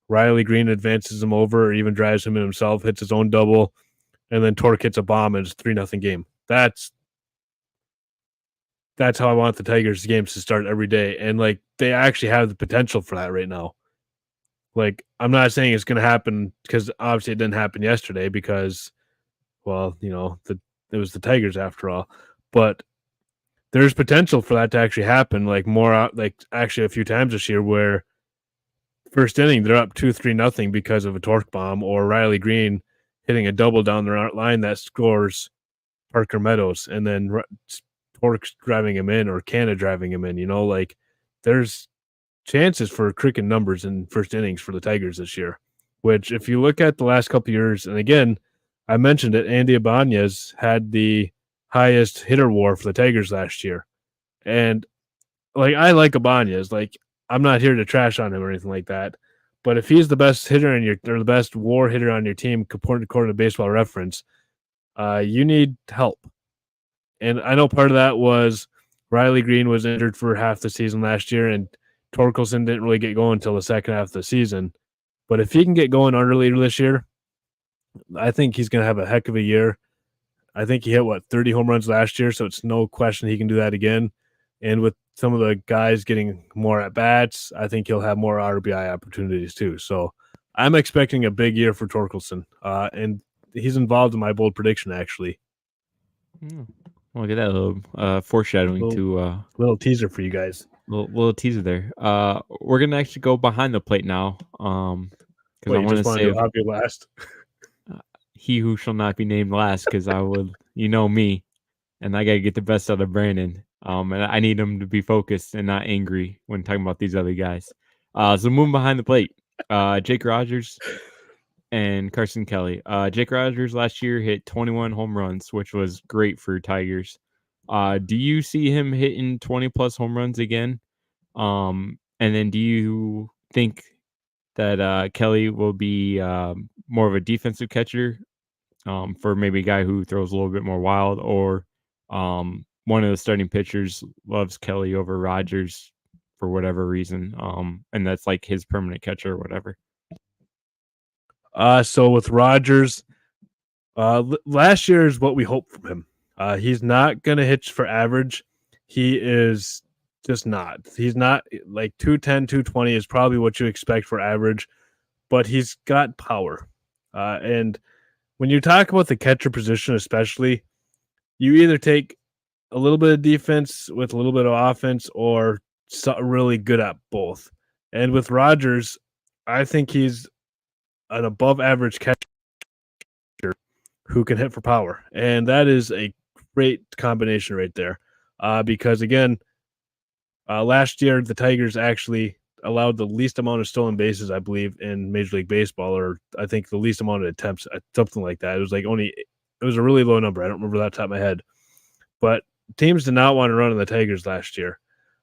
Riley Green advances him over or even drives him in himself, hits his own double, and then Torque hits a bomb and it's 3-0 game. That's how I want the Tigers games to start every day. And like, they actually have the potential for that right now. Like, I'm not saying it's going to happen because obviously it didn't happen yesterday because, well, it was the Tigers after all, but there's potential for that to actually happen. Like, actually a few times this year where first inning they're up 2-3-0 because of a Torque bomb or Riley Green hitting a double down the line that scores Parker Meadows, and then Torque's driving him in or Canna driving him in. Like, there's chances for cricket numbers in first innings for the Tigers this year, which if you look at the last couple of years, and again, I mentioned it, Andy Ibanez had the highest hitter WAR for the Tigers last year. And like, I like Ibanez. Like, I'm not here to trash on him or anything like that. But if he's the best hitter or the best WAR hitter on your team, according to Baseball Reference, you need help. And I know part of that was Riley Green was injured for half the season last year, and Torkelson didn't really get going until the second half of the season. But if he can get going earlier this year, I think he's going to have a heck of a year. I think he hit 30 home runs last year, so it's no question he can do that again. And with some of the guys getting more at bats, I think he'll have more RBI opportunities too. So I'm expecting a big year for Torkelson, and he's involved in my bold prediction actually. Look at that little foreshadowing to little teaser for you guys. Little teaser there. We're gonna actually go behind the plate now. Because I want to say I'll be last. He who shall not be named last, because I would, me, and I gotta get the best out of Brandon. And I need him to be focused and not angry when talking about these other guys. So moving behind the plate, Jake Rogers and Carson Kelly. Jake Rogers last year hit 21 home runs, which was great for Tigers. Do you see him hitting 20 plus home runs again? And then do you think that Kelly will be more of a defensive catcher for maybe a guy who throws a little bit more wild, or one of the starting pitchers loves Kelly over Rogers for whatever reason, and that's like his permanent catcher or whatever? So with Rogers, last year is what we hope from him. He's not going to hit for average. He is just not. He's not like 210, 220 is probably what you expect for average, but he's got power. And when you talk about the catcher position, especially, you either take a little bit of defense with a little bit of offense or really good at both. And with Rogers, I think he's an above average catcher who can hit for power. And that is a great combination right there. Because again, last year the Tigers actually allowed the least amount of stolen bases, I believe, in Major League Baseball, or I think the least amount of attempts, something like that. It was like it was a really low number. I don't remember that top of my head. But teams did not want to run on the Tigers last year.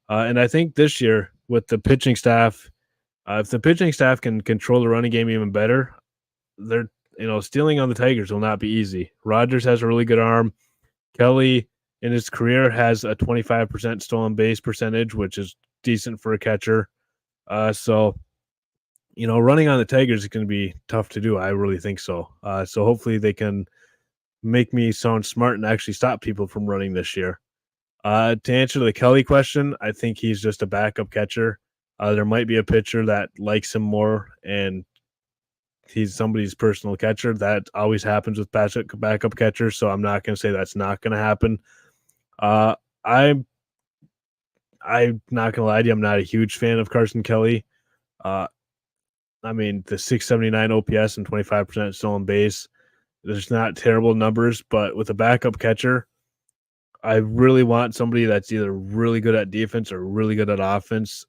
And I think this year with the pitching staff, if the pitching staff can control the running game even better, they're stealing on the Tigers will not be easy. Rogers has a really good arm. Kelly in his career has a 25% stolen base percentage, which is decent for a catcher. So running on the Tigers is going to be tough to do. I really think so. So hopefully they can make me sound smart and actually stop people from running this year. To answer the Kelly question, I think he's just a backup catcher. There might be a pitcher that likes him more, and he's somebody's personal catcher. That always happens with backup catchers, so I'm not going to say that's not going to happen. I'm not going to lie to you. I'm not a huge fan of Carson Kelly. I mean, the 679 OPS and 25% stolen base, there's not terrible numbers, but with a backup catcher, I really want somebody that's either really good at defense or really good at offense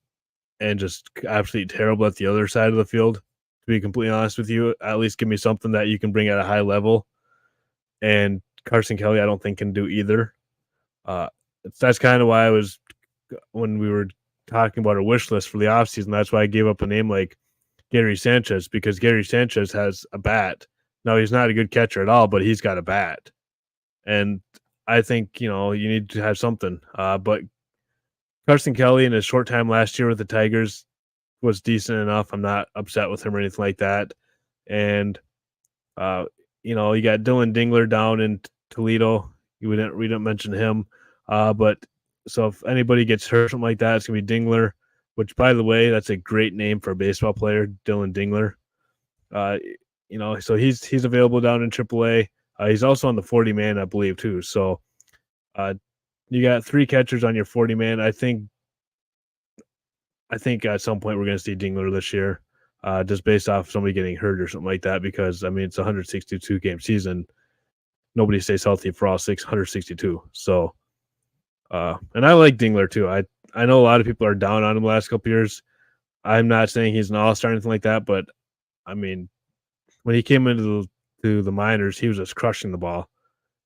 and just absolutely terrible at the other side of the field. To be completely honest with you, at least give me something that you can bring at a high level. And Carson Kelly, I don't think can do either. That's kind of why when we were talking about a wish list for the offseason, that's why I gave up a name like Gary Sanchez, because Gary Sanchez has a bat. Now, he's not a good catcher at all, but he's got a bat. And I think, you need to have something. But Carson Kelly in his short time last year with the Tigers was decent enough. I'm not upset with him or anything like that. And, you got Dylan Dingler down in Toledo. We didn't mention him. But so if anybody gets hurt, something like that, it's going to be Dingler, which, by the way, that's a great name for a baseball player, Dylan Dingler. So he's available down in AAA. He's also on the 40-man, I believe, too. So you got 3 catchers on your 40-man. I think at some point we're going to see Dingler this year, just based off somebody getting hurt or something like that, because, I mean, it's a 162-game season. Nobody stays healthy for all 662. So, and I like Dingler, too. I know a lot of people are down on him the last couple years. I'm not saying he's an all-star or anything like that, but, I mean, when he came into the minors, he was just crushing the ball.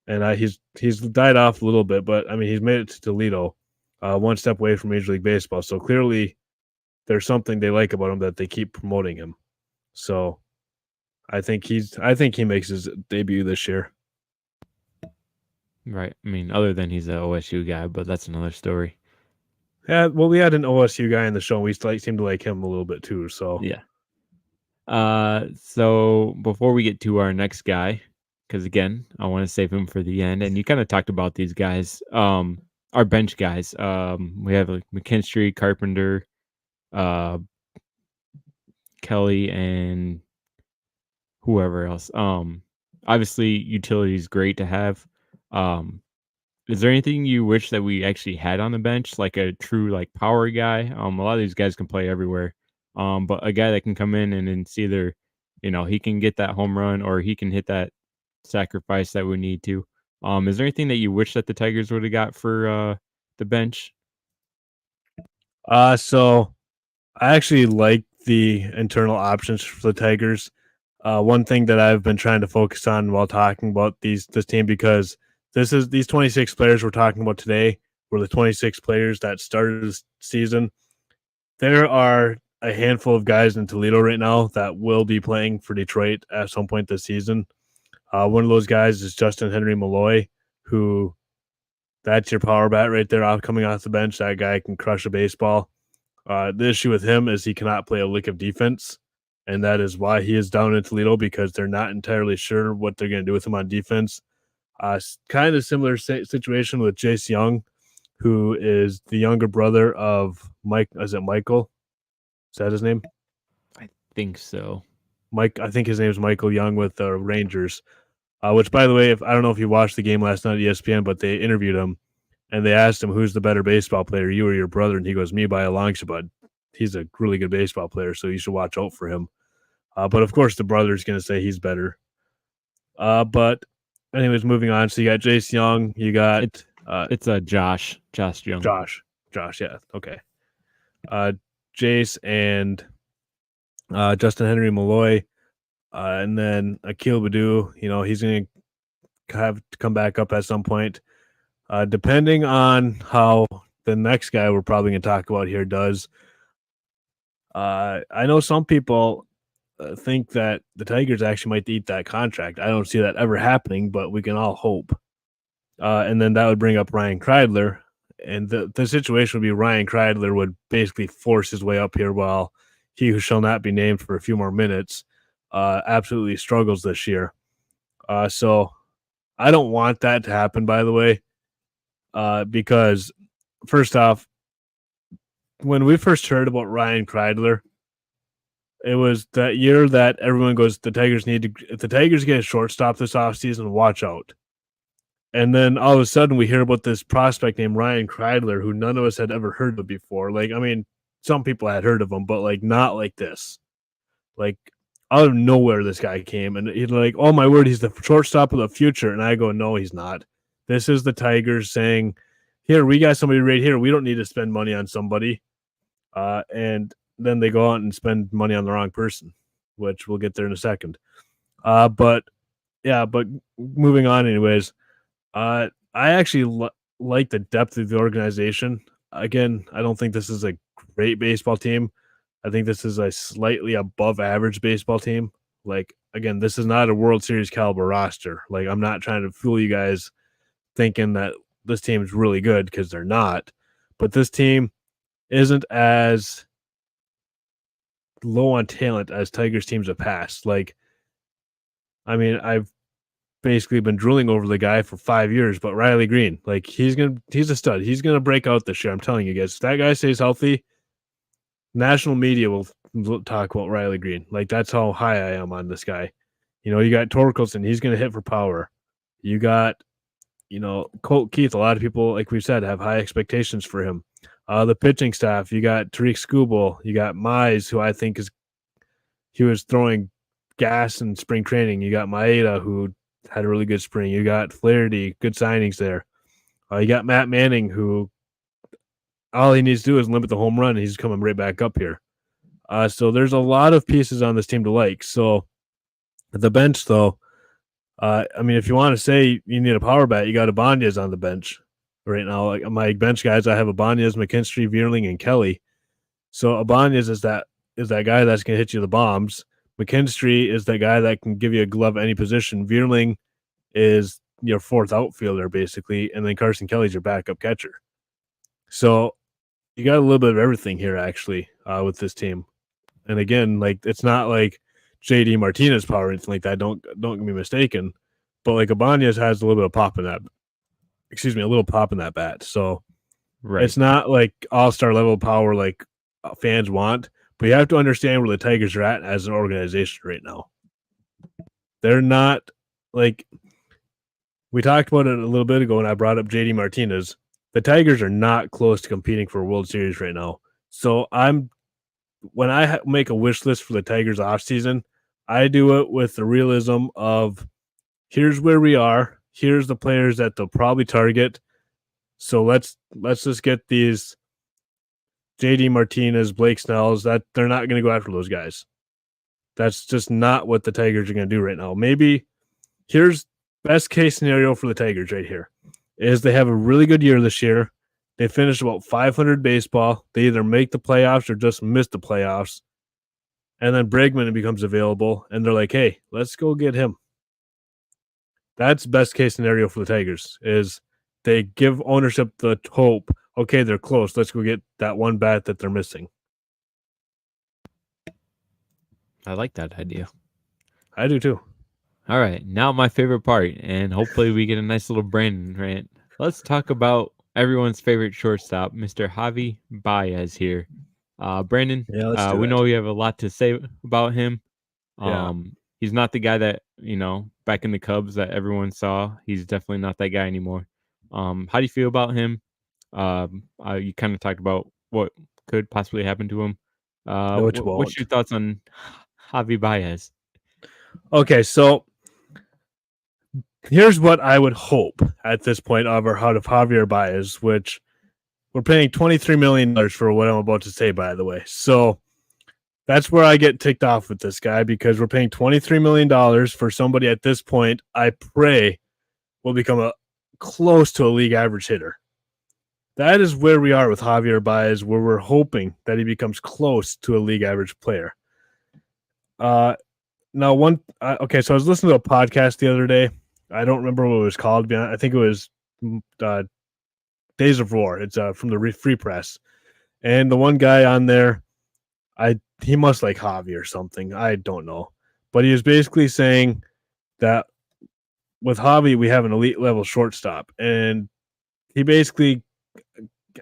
And he's died off a little bit, but, I mean, he's made it to Toledo, one step away from Major League Baseball. So clearly there's something they like about him that they keep promoting him. So I think he makes his debut this year. Right. I mean, other than he's an OSU guy, but that's another story. Yeah, well, we had an OSU guy in the show, and we seem to like him a little bit too. So yeah. So before we get to our next guy, because again, I want to save him for the end, and you kind of talked about these guys, our bench guys. We have like McKinstry, Carpenter, Kelly, and whoever else. Obviously, utility is great to have. Is there anything you wish that we actually had on the bench, like a true like power guy? A lot of these guys can play everywhere. But a guy that can come in and it's either, he can get that home run or he can hit that sacrifice that we need to. Is there anything that you wish that the Tigers would have got for the bench? So I actually like the internal options for the Tigers. One thing that I've been trying to focus on while talking about this team, because these 26 players we're talking about today were the 26 players that started this season. There are a handful of guys in Toledo right now that will be playing for Detroit at some point this season. One of those guys is Justin Henry Malloy, who that's your power bat right there coming off the bench. That guy can crush a baseball. The issue with him is he cannot play a lick of defense, and that is why he is down in Toledo, because they're not entirely sure what they're going to do with him on defense. Kind of similar situation with Jace Young, who is the younger brother of Mike. Is it Michael? Is that his name? I think so. Mike. I think his name is Michael Young with the Rangers. Which, by the way, I don't know if you watched the game last night at ESPN, but they interviewed him and they asked him, "Who's the better baseball player, you or your brother?" And he goes, "Me by a long shot, but he's a really good baseball player, so you should watch out for him." But of course, the brother's going to say he's better. But anyways, moving on. So you got Jace Young. You got it's Josh Young. Josh. Yeah. Okay. Jace and Justin Henry Malloy, and then Akil Badu. He's going to have to come back up at some point. Depending on how the next guy we're probably going to talk about here does. I know some people think that the Tigers actually might eat that contract. I don't see that ever happening, but we can all hope. And then that would bring up Ryan Kreidler. And the situation would be Ryan Kreidler would basically force his way up here while he who shall not be named for a few more minutes absolutely struggles this year. So I don't want that to happen, by the way, because first off, when we first heard about Ryan Kreidler, it was that year that everyone goes, the Tigers if the Tigers get a shortstop this offseason, watch out. And then all of a sudden we hear about this prospect named Ryan Kreidler, who none of us had ever heard of before. Some people had heard of him, but not like this. Out of nowhere, this guy came and he's like, oh my word, he's the shortstop of the future. And I go, no, he's not. This is the Tigers saying, here, we got somebody right here. We don't need to spend money on somebody. And then they go out and spend money on the wrong person, which we'll get there in a second. But moving on anyways, I actually like the depth of the organization. Again, I don't think this is a great baseball team. I think this is a slightly above average baseball team. Again, this is not a World Series caliber roster. I'm not trying to fool you guys thinking that this team is really good, because they're not. But this team isn't as low on talent as Tigers teams have passed. I've basically been drooling over the guy for 5 years, but Riley Green, he's a stud. He's gonna break out this year. I'm telling you guys, if that guy stays healthy, national media will talk about Riley Green. That's how high I am on this guy. You got Torkelson, he's gonna hit for power. You got Colt Keith. A lot of people, like we've said, have high expectations for him. The pitching staff, you got Tariq Skubal, you got Mize, who I think he was throwing gas in spring training. You got Maeda, who had a really good spring. You got Flaherty, good signings there. You got Matt Manning, who all he needs to do is limit the home run, and he's coming right back up here. So there's a lot of pieces on this team to like. So at the bench, though, if you want to say you need a power bat, you got Ibanez on the bench right now. My bench guys, I have Ibanez, McKinstry, Vierling, and Kelly. So Ibanez is that guy that's going to hit you the bombs. McKinstry is that guy that can give you a glove at any position. Vierling is your fourth outfielder, basically, and then Carson Kelly's your backup catcher. So you got a little bit of everything here, actually, with this team. And again, it's not like JD Martinez power or anything like that. Don't get me mistaken. But Ibanez has a little bit of pop in that. A little pop in that bat. So right. It's not all-star level power fans want. But you have to understand where the Tigers are at as an organization right now. They're not we talked about it a little bit ago when I brought up JD Martinez. The Tigers are not close to competing for a World Series right now. So when I make a wish list for the Tigers offseason, I do it with the realism of here's where we are. Here's the players that they'll probably target. So let's just get these JD Martinez, Blake Snells, that they're not going to go after those guys. That's just not what the Tigers are going to do right now. Maybe here's best case scenario for the Tigers right here is they have a really good year this year. They finish about 500 baseball. They either make the playoffs or just miss the playoffs. And then Bregman becomes available, and they're like, hey, let's go get him. That's best case scenario for the Tigers is they give ownership the hope, okay, they're close. Let's go get that one bat that they're missing. I like that idea. I do too. All right, now my favorite part, and hopefully we get a nice little Brandon rant. Let's talk about everyone's favorite shortstop, Mr. Javi Baez here. Brandon, we know you have a lot to say about him. He's not the guy that, back in the Cubs that everyone saw. He's definitely not that guy anymore. How do you feel about him? You kind of talked about what could possibly happen to him. What's your thoughts on Javi Baez? Okay, so here's what I would hope at this point out of Javier Baez, which We're paying $23 million for what I'm about to say, by the way. So that's where I get ticked off with this guy, because we're paying $23 million for somebody at this point I pray will become close to a league average hitter. That is where we are with Javier Baez, where we're hoping that he becomes close to a league average player. So I was listening to a podcast the other day. I don't remember what it was called. I think it was Days of War. It's from the Free Press. And the one guy on there, he must like Javi or something. I don't know. But he was basically saying that with Javi, we have an elite level shortstop. And he basically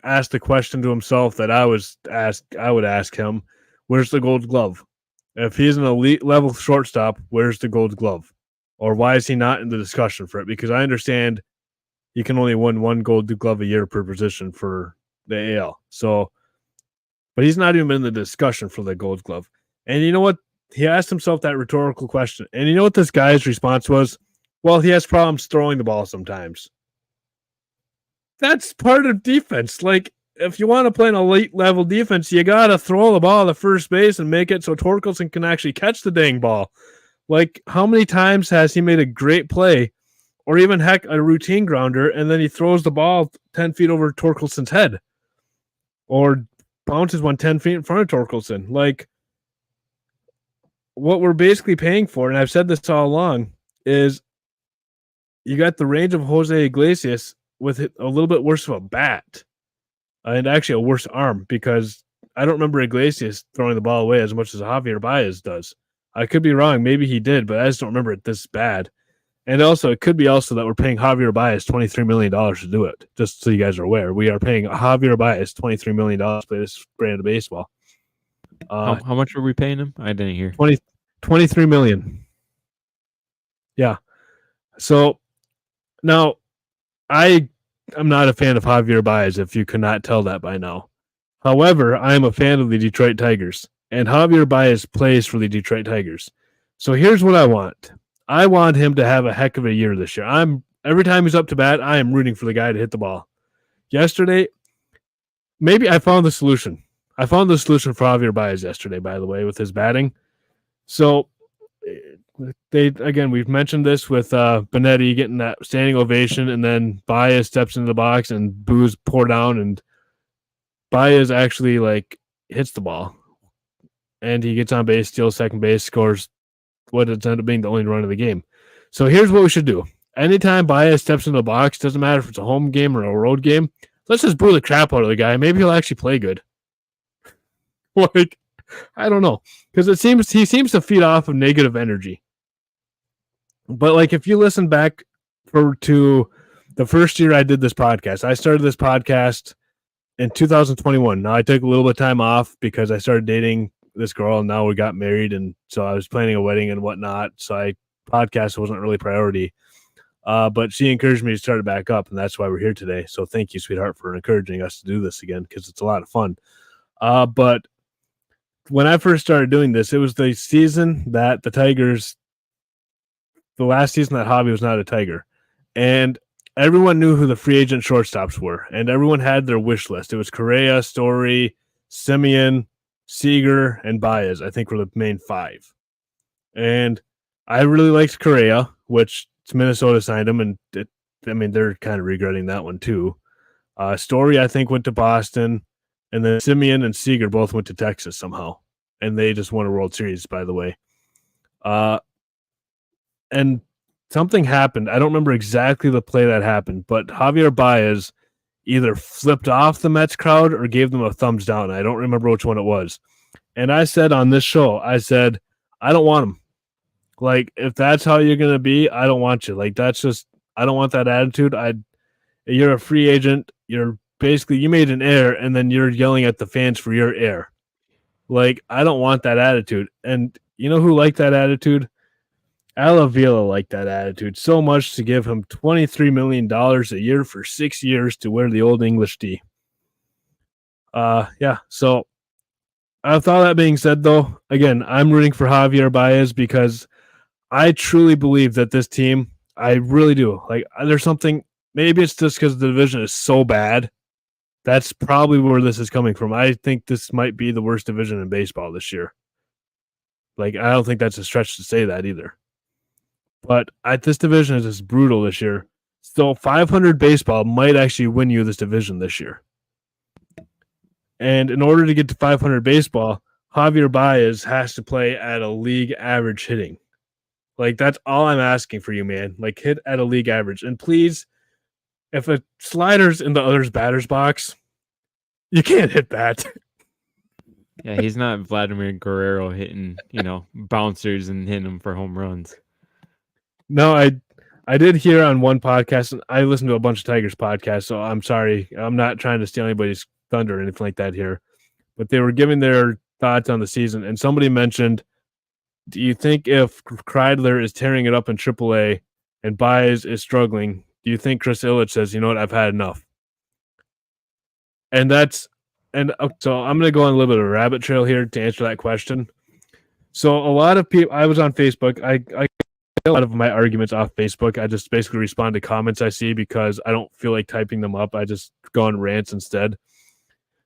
asked the question to himself that I would ask him, where's the gold glove? If he's an elite level shortstop, where's the gold glove? Or why is he not in the discussion for it? Because I understand you can only win one gold glove a year per position for the AL. So, but he's not even in the discussion for the gold glove. And you know what? He asked himself that rhetorical question. And you know what this guy's response was? Well, he has problems throwing the ball sometimes. That's part of defense. Like, if you want to play an elite level defense, you got to throw the ball to first base and make it so Torkelson can actually catch the dang ball. Like, how many times has he made a great play, or even heck, a routine grounder, and then he throws the ball 10 feet over Torkelson's head, or bounces one 10 feet in front of Torkelson? Like, what we're basically paying for, and I've said this all along, is you got the range of Jose Iglesias with a little bit worse of a bat, and actually a worse arm, because I don't remember Iglesias throwing the ball away as much as Javier Baez does. I could be wrong. Maybe he did, but I just don't remember it this bad. And also, it could be also that we're paying Javier Baez $23 million to do it, just so you guys are aware. We are paying Javier Baez $23 million to play this brand of baseball. How much were we paying him? I didn't hear. $23 million. Yeah. So, now, I'm not a fan of Javier Baez, if you could not tell that by now. However, I am a fan of the Detroit Tigers, and Javier Baez plays for the Detroit Tigers. So here's what I want. I want him to have a heck of a year this year. Every time he's up to bat, I am rooting for the guy to hit the ball. Yesterday, maybe I found the solution. I found the solution for Javier Baez yesterday, by the way, with his batting. So we've mentioned this with Benetti getting that standing ovation, and then Baez steps into the box and boos pour down, and Baez actually hits the ball, and he gets on base, steals second base, scores what ends up being the only run of the game. So here's what we should do. Anytime Baez steps into the box, doesn't matter if it's a home game or a road game, let's just boo the crap out of the guy. Maybe he'll actually play good. I don't know, because he seems to feed off of negative energy. But if you listen back to the first year I did this podcast, I started this podcast in 2021. Now I took a little bit of time off because I started dating this girl, and now we got married, and so I was planning a wedding and whatnot. So podcast wasn't really priority. But she encouraged me to start it back up, and that's why we're here today. So thank you, sweetheart, for encouraging us to do this again, because it's a lot of fun. But when I first started doing this, it was the season that the Tigers, the last season that Javi was not a Tiger. And everyone knew who the free agent shortstops were, and everyone had their wish list. It was Correa, Story, Simeon, Seager, and Baez, I think, were the main five. And I really liked Correa, which Minnesota signed him, and they're kind of regretting that one too. Story, I think, went to Boston, and then Simeon and Seager both went to Texas somehow, and they just won a World Series, by the way. And something happened. I don't remember exactly the play that happened, but Javier Baez either flipped off the Mets crowd or gave them a thumbs down. I don't remember which one it was. And I said on this show, I don't want him. If that's how you're going to be, I don't want you. I don't want that attitude. You're a free agent. You're basically, you made an error, and then you're yelling at the fans for your error. I don't want that attitude. And you know who liked that attitude? Al Avila liked that attitude so much to give him $23 million a year for 6 years to wear the Old English D. So with all that being said, though, again, I'm rooting for Javier Baez because I truly believe that this team, I really do. There's something, maybe it's just because the division is so bad That's probably where this is coming from. I think this might be the worst division in baseball this year. Like, I don't think that's a stretch to say that either. But this division is just brutal this year. So 500 baseball might actually win you this division this year. And in order to get to 500 baseball, Javier Baez has to play at a league average hitting. Like, that's all I'm asking for you, man. Like, hit at a league average. And please, if a slider's in the other's batter's box, you can't hit that. Yeah, he's not Vladimir Guerrero hitting, bouncers and hitting them for home runs. No, I did hear on one podcast, and I listened to a bunch of Tigers podcasts, so I'm sorry. I'm not trying to steal anybody's thunder or anything like that here. But they were giving their thoughts on the season, and somebody mentioned, do you think if Kreidler is tearing it up in AAA and Baez is struggling, do you think Chris Ilitch says, you know what, I've had enough? And so I'm going to go on a little bit of a rabbit trail here to answer that question. So a lot of people, I was on Facebook. I get a lot of my arguments off Facebook. I just basically respond to comments I see because I don't feel like typing them up. I just go on rants instead.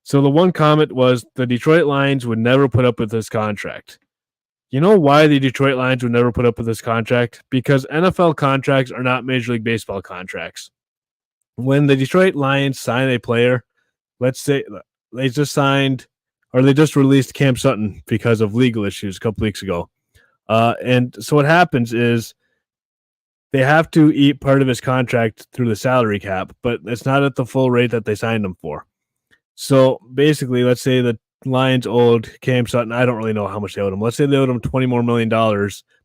So the one comment was the Detroit Lions would never put up with this contract. You know why the Detroit Lions would never put up with this contract? Because NFL contracts are not Major League Baseball contracts. When the Detroit Lions sign a player, let's say they just signed or they just released Cam Sutton because of legal issues a couple weeks ago. And so what happens is they have to eat part of his contract through the salary cap, but it's not at the full rate that they signed him for. So basically, let's say the Lions owed Cam Sutton, I don't really know how much they owed him. Let's say they owed him $20 more million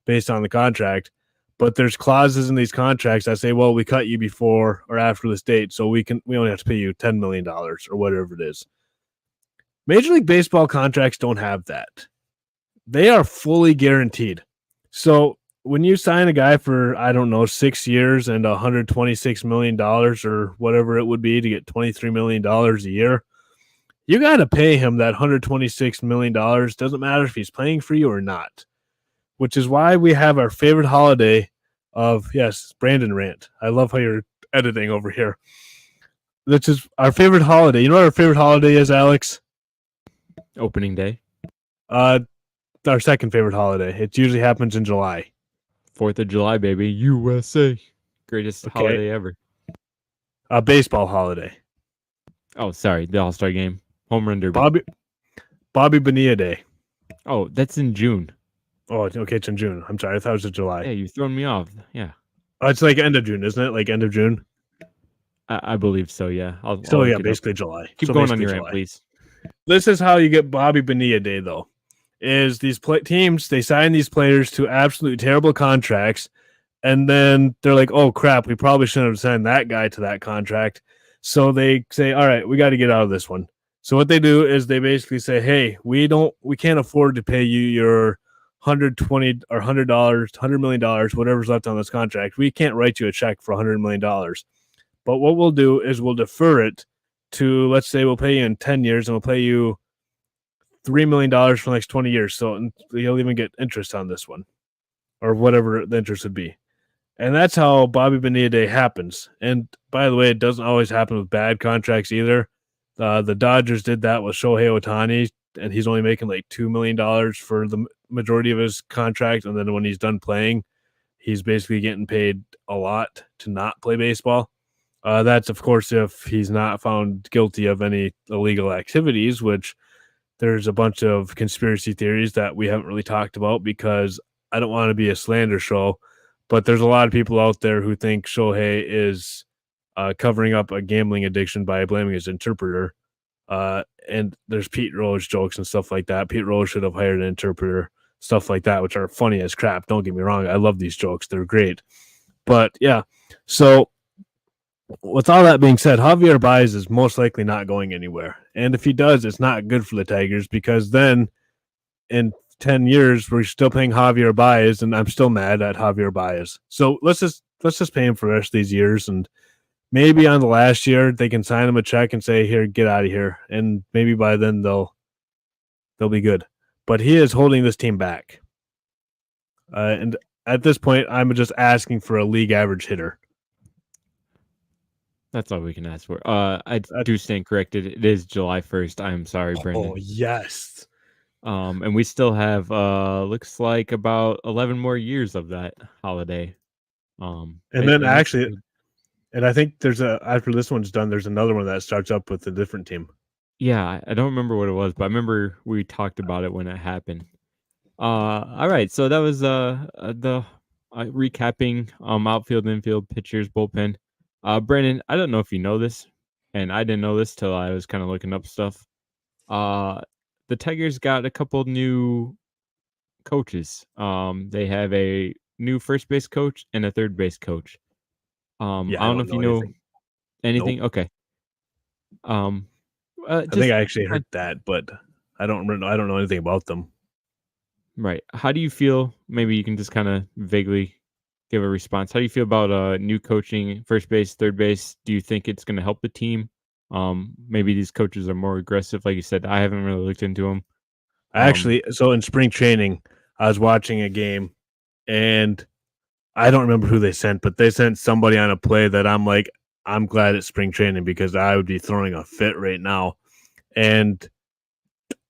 based on the contract, but there's clauses in these contracts that say, well, we cut you before or after this date, so we only have to pay you $10 million or whatever it is. Major League Baseball contracts don't have that. They are fully guaranteed. So when you sign a guy for, I don't know, 6 years and $126 million or whatever it would be to get $23 million a year, you got to pay him that $126 million. Doesn't matter if he's playing for you or not, which is why we have our favorite holiday of, yes, Brandon rant. I love how you're editing over here. This is our favorite holiday. You know what our favorite holiday is, Alex? Opening day. Our second favorite holiday. It usually happens in July. 4th of July, baby. USA. Greatest holiday ever. A baseball holiday. Oh, sorry. The All-Star game. Home run derby. Bobby Bonilla Day. Oh, that's in June. Oh, okay. It's in June. I'm sorry. I thought it was in July. Yeah, you've thrown me off. Yeah. Oh, it's like end of June, isn't it? Like end of June? I believe so, yeah. I'll basically July. Keep going on your rant, please. This is how you get Bobby Bonilla Day, though. Is these teams, they sign these players to absolutely terrible contracts, and then they're like, oh, crap, we probably shouldn't have signed that guy to that contract. So they say, all right, we got to get out of this one. So what they do is they basically say, hey, we can't afford to pay you your $120 or $100 million, whatever's left on this contract. We can't write you a check for $100 million. But what we'll do is we'll defer it to, let's say we'll pay you in 10 years and we'll pay you $3 million for the next 20 years. So you'll even get interest on this one or whatever the interest would be. And that's how Bobby Bonilla Day happens. And by the way, it doesn't always happen with bad contracts either. The Dodgers did that with Shohei Ohtani, and he's only making like $2 million for the majority of his contract. And then when he's done playing, he's basically getting paid a lot to not play baseball. That's, of course, if he's not found guilty of any illegal activities, which there's a bunch of conspiracy theories that we haven't really talked about because I don't want to be a slander show, but there's a lot of people out there who think Shohei is covering up a gambling addiction by blaming his interpreter. And there's Pete Rose jokes and stuff like that. Pete Rose should have hired an interpreter, stuff like that, which are funny as crap. Don't get me wrong. I love these jokes. They're great. But yeah, so with all that being said, Javier Baez is most likely not going anywhere. And if he does, it's not good for the Tigers because then in 10 years, we're still paying Javier Baez, and I'm still mad at Javier Baez. So let's just pay him for the rest of these years, and maybe on the last year they can sign him a check and say, "Here, get out of here," and maybe by then they'll be good. But he is holding this team back, and at this point, I'm just asking for a league average hitter. That's all we can ask for. I do stand corrected. It is July 1st. I'm sorry, Brendan. Oh, yes. And we still have looks like about 11 more years of that holiday. And it- then and actually, and I think after this one's done, there's another one that starts up with a different team. yeah, I don't remember what it was, but I remember we talked about it when it happened. All right, so that was the recapping outfield, infield, pitchers, bullpen. Brandon, I don't know if you know this, and I didn't know this till I was kind of looking up stuff. The Tigers got a couple new coaches. They have a new first base coach and a third base coach. Yeah, I don't know if you know anything. Nope. Okay. I think I actually heard that, but I don't know anything about them. Right. How do you feel? Maybe you can just kind of vaguely give a response. How do you feel about new coaching, first base, third base? Do you think it's going to help the team? Maybe these coaches are more aggressive. Like you said, I haven't really looked into them. Actually, so in spring training, I was watching a game, and I don't remember who they sent, but they sent somebody on a play that I'm like, I'm glad it's spring training because I would be throwing a fit right now. And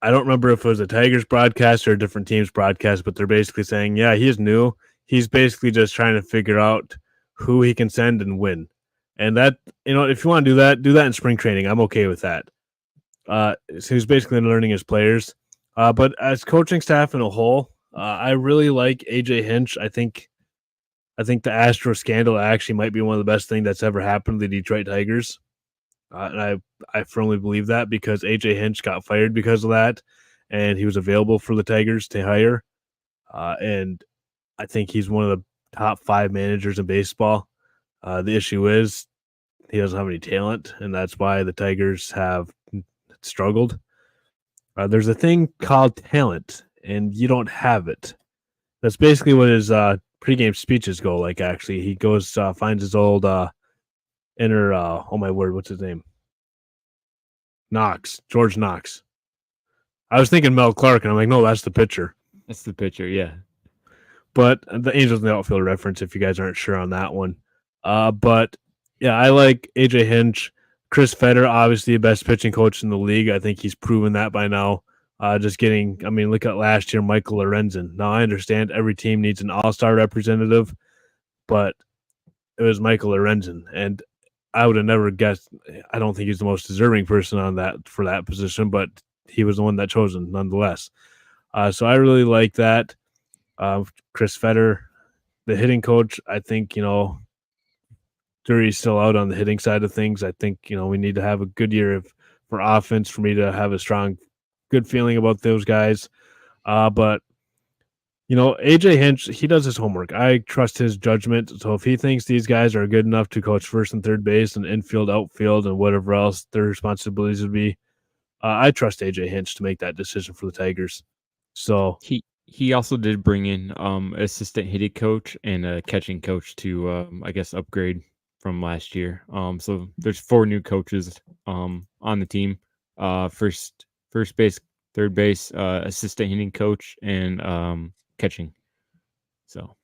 I don't remember if it was a Tigers broadcast or a different team's broadcast, but they're basically saying, yeah, he's new. He's basically just trying to figure out who he can send and win. And that, if you want to do that in spring training. I'm okay with that. So he's basically learning his players. But as coaching staff in a whole, I really like AJ Hinch. I think the Astro scandal actually might be one of the best things that's ever happened to the Detroit Tigers. And I firmly believe that because AJ Hinch got fired because of that, and he was available for the Tigers to hire. And I think he's one of the top 5 managers in baseball. The issue is he doesn't have any talent, and that's why the Tigers have struggled. There's a thing called talent, and you don't have it. That's basically what his pregame speeches go like. Actually, he goes finds his old oh my word, what's his name? George Knox. I was thinking Mel Clark, and I'm like, no, that's the pitcher. That's the pitcher, yeah. But the Angels in the outfield reference, if you guys aren't sure on that one. But yeah, I like AJ Hinch. Chris Fetter, obviously the best pitching coach in the league. I think he's proven that by now. Look at last year, Michael Lorenzen. Now, I understand every team needs an all-star representative, but it was Michael Lorenzen. And I would have never guessed. I don't think he's the most deserving person for that position, but he was the one that chosen nonetheless. So I really like that. Chris Fetter, the hitting coach, I think, jury's still out on the hitting side of things. I think, we need to have a good year for offense for me to have a good feeling about those guys. But AJ Hinch, he does his homework. I trust his judgment. So if he thinks these guys are good enough to coach first and third base and infield, outfield, and whatever else their responsibilities would be, I trust AJ Hinch to make that decision for the Tigers. So he also did bring in assistant hitting coach and a catching coach to I guess upgrade from last year. So there's 4 new coaches on the team. First base, third base, assistant hitting coach, and catching. So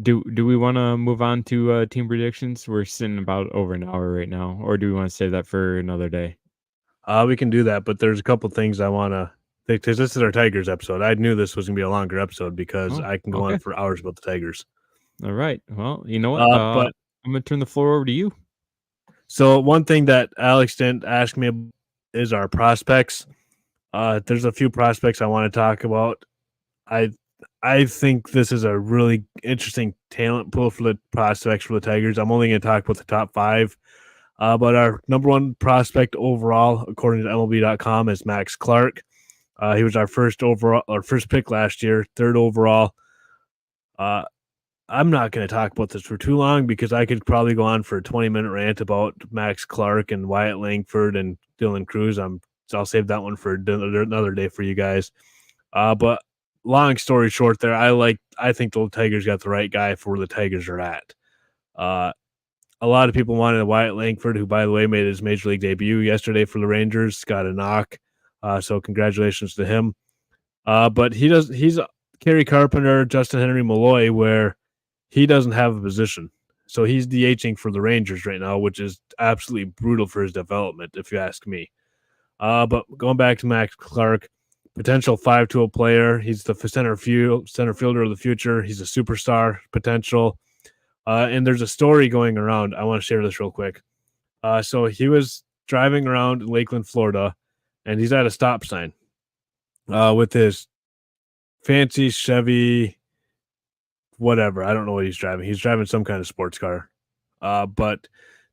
do we want to move on to team predictions? We're sitting about over an hour right now, or do we want to save that for another day? We can do that, but there's a couple things I want to, because this is our Tigers episode. I knew this was going to be a longer episode because I can go on for hours about the Tigers. All right. Well, you know what? But I'm going to turn the floor over to you. So one thing that Alex didn't ask me about is our prospects. There's a few prospects I want to talk about. I think this is a really interesting talent pool for the prospects for the Tigers. I'm only going to talk about the top 5. But our number 1 prospect overall, according to MLB.com, is Max Clark. He was our first pick last year, 3rd overall. I'm not going to talk about this for too long because I could probably go on for a 20-minute rant about Max Clark and Wyatt Langford and Dylan Cruz. I'll save that one for another day for you guys. But long story short, there, I think the Tigers got the right guy for where the Tigers are at. A lot of people wanted Wyatt Langford, who, by the way, made his major league debut yesterday for the Rangers, got a knock. So congratulations to him. But he's Kerry Carpenter, Justin Henry Malloy, where he doesn't have a position. So he's DHing for the Rangers right now, which is absolutely brutal for his development, if you ask me. But going back to Max Clark, potential 5-tool player. He's the center fielder of the future. He's a superstar potential. And there's a story going around. I want to share this real quick. So he was driving around Lakeland, Florida, and he's at a stop sign with his fancy Chevy, whatever. I don't know what he's driving. He's driving some kind of sports car. But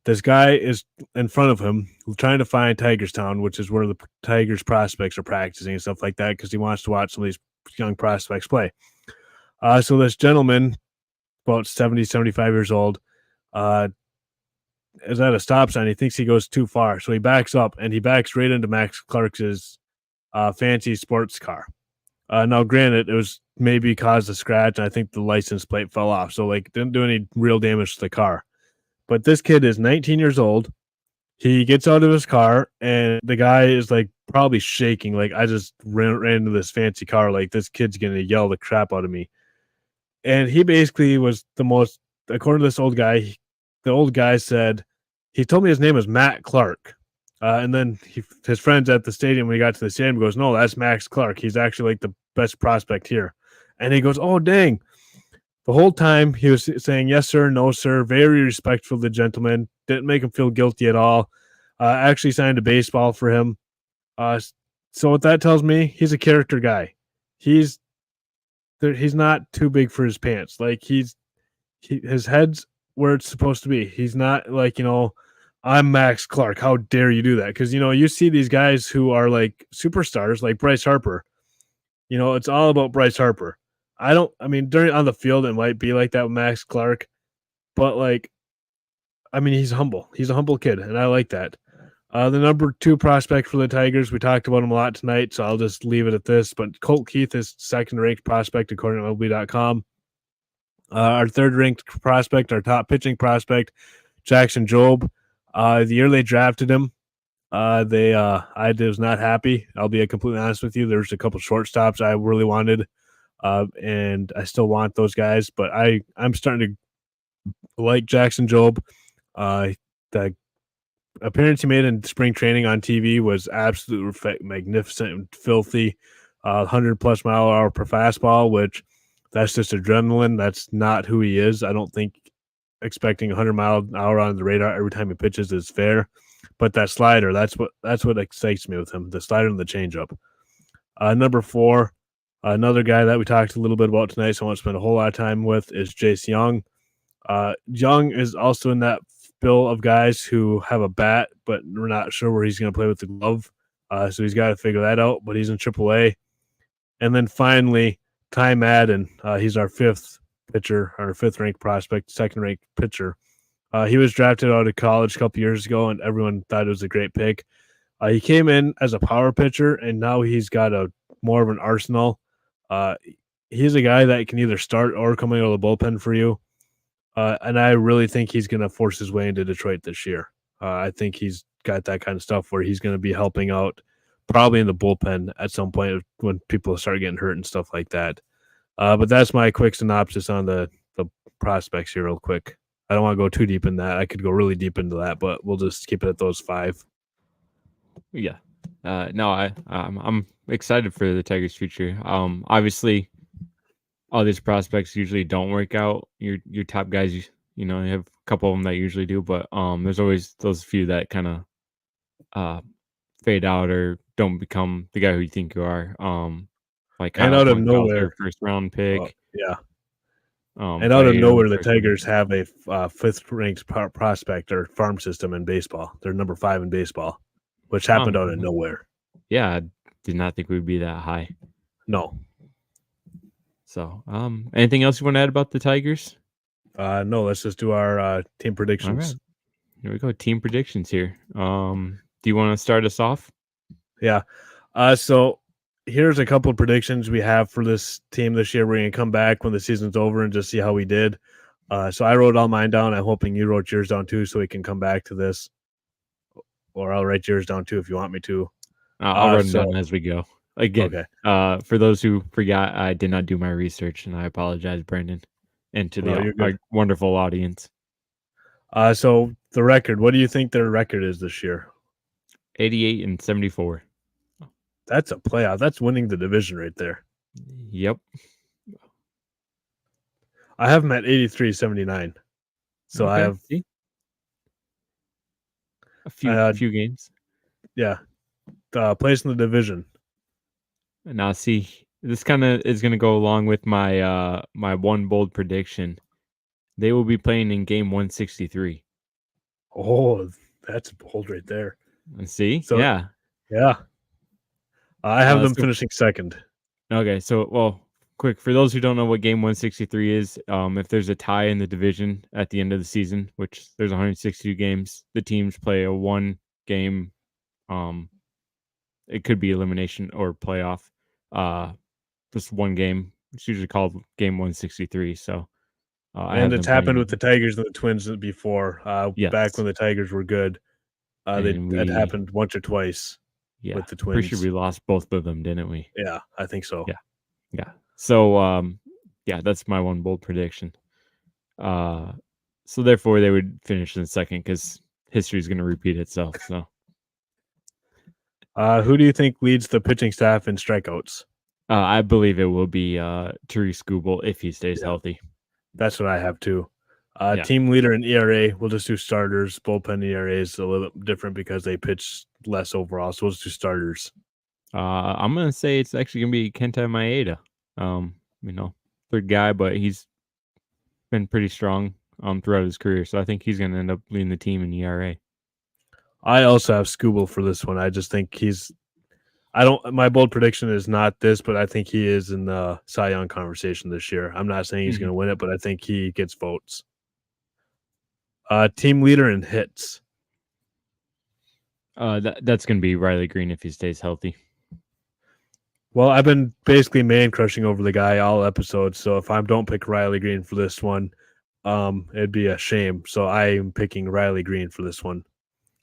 this guy is in front of him trying to find Tigerstown, which is where the Tigers prospects are practicing and stuff like that, because he wants to watch some of these young prospects play. So this gentleman, about 70, 75 years old, is at a stop sign. He thinks he goes too far. So he backs up, and he backs right into Max Clark's fancy sports car. Now, granted, it was maybe caused a scratch, and I think the license plate fell off. So, didn't do any real damage to the car. But this kid is 19 years old. He gets out of his car, and the guy is, probably shaking. I just ran into this fancy car. This kid's going to yell the crap out of me. And he basically was the most, according to this old guy, the old guy said, he told me his name was Matt Clark. And then his friends at the stadium, when he got to the stadium, goes, no, that's Max Clark. He's actually the best prospect here. And he goes, oh, dang. The whole time he was saying, yes, sir, no, sir. Very respectful of the gentleman. Didn't make him feel guilty at all. Actually signed a baseball for him. So what that tells me, he's a character guy. He's not too big for his pants. His head's where it's supposed to be. He's not I'm Max Clark. How dare you do that? Because, you see these guys who are superstars, like Bryce Harper. It's all about Bryce Harper. On the field, it might be like that with Max Clark. But, he's humble. He's a humble kid, and I like that. The number 2 prospect for the Tigers, we talked about him a lot tonight, so I'll just leave it at this. But Colt Keith is second-ranked prospect according to MLB.com. Our third-ranked prospect, our top pitching prospect, Jackson Jobe. The year they drafted him, I was not happy. I'll be completely honest with you. There's a couple shortstops I really wanted, and I still want those guys. But I'm starting to like Jackson Jobe. The appearance he made in spring training on TV was absolutely magnificent and filthy. 100+ mile an hour per fastball, which that's just adrenaline. That's not who he is. I don't think expecting 100 mile an hour on the radar every time he pitches is fair. But that slider, that's what excites me with him. The slider and the changeup. Number 4, another guy that we talked a little bit about tonight, so I won't spend a whole lot of time with, is Jace Young. Young is also in that bill of guys who have a bat, but we're not sure where he's going to play with the glove. So he's got to figure that out, but he's in AAA. And then finally, Ty Madden. He's our 5th pitcher, our 5th-ranked prospect, 2nd-ranked pitcher. He was drafted out of college a couple years ago, and everyone thought it was a great pick. He came in as a power pitcher, and now he's got more of an arsenal. He's a guy that can either start or come out of the bullpen for you. And I really think he's going to force his way into Detroit this year. I think he's got that kind of stuff where he's going to be helping out probably in the bullpen at some point when people start getting hurt and stuff like that. But that's my quick synopsis on the prospects here real quick. I don't want to go too deep in that. I could go really deep into that, but we'll just keep it at those 5. Yeah. No, I'm excited for the Tigers' future. Obviously, all these prospects usually don't work out. Your top guys, you have a couple of them that usually do, but there's always those few that kind of fade out or don't become the guy who you think you are. And out of nowhere, first round pick. Yeah. And out of nowhere, the Tigers have a 5th-ranked prospect or farm system in baseball. They're number 5 in baseball, which happened out of nowhere. Yeah, I did not think we'd be that high. No. So, anything else you want to add about the Tigers? No, let's just do our team predictions. All right. Here we go. Team predictions here. Do you want to start us off? Yeah. So here's a couple of predictions we have for this team this year. We're going to come back when the season's over and just see how we did. So I wrote all mine down. I'm hoping you wrote yours down too, so we can come back to this. Or I'll write yours down too if you want me to. I'll run down as we go. Again, okay. For those who forgot, I did not do my research, and I apologize, Brandon, and to our wonderful audience. So the record, what do you think their record is this year? 88-74. That's a playoff. That's winning the division right there. Yep. I have them at 83-79. So I have a few games. Yeah. Place in the division. Now, see, this kind of is going to go along with my my one bold prediction. They will be playing in game 163. Oh, that's bold right there. And see? So, yeah. I have them finishing second. Okay, so, well, quick, for those who don't know what game 163 is, if there's a tie in the division at the end of the season, which there's 162 games, the teams play a one game, it could be elimination or playoff, just one game. It's usually called game 163. So, and it's happened with the Tigers and the Twins before. Yes. Back when the Tigers were good, that happened once or twice. Yeah, with the Twins. Pretty sure we lost both of them, didn't we? Yeah, I think so. Yeah. So, yeah, that's my one bold prediction. So therefore, they would finish in second because history is going to repeat itself. So, who do you think leads the pitching staff in strikeouts? I believe it will be Therese Skubal if he stays healthy. That's what I have too. Team leader in ERA, we'll just do starters. Bullpen ERA is a little bit different because they pitch less overall, so we'll just do starters. I'm gonna say it's actually gonna be Kenta Maeda. Third guy, but he's been pretty strong throughout his career, so I think he's gonna end up leading the team in ERA. I also have Skubal for this one. I just think my bold prediction is not this, but I think he is in the Cy Young conversation this year. I'm not saying he's going to win it, but I think he gets votes. Team leader in hits. That's going to be Riley Green if he stays healthy. Well, I've been basically man crushing over the guy all episodes, so if I don't pick Riley Green for this one, it'd be a shame. So I am picking Riley Green for this one.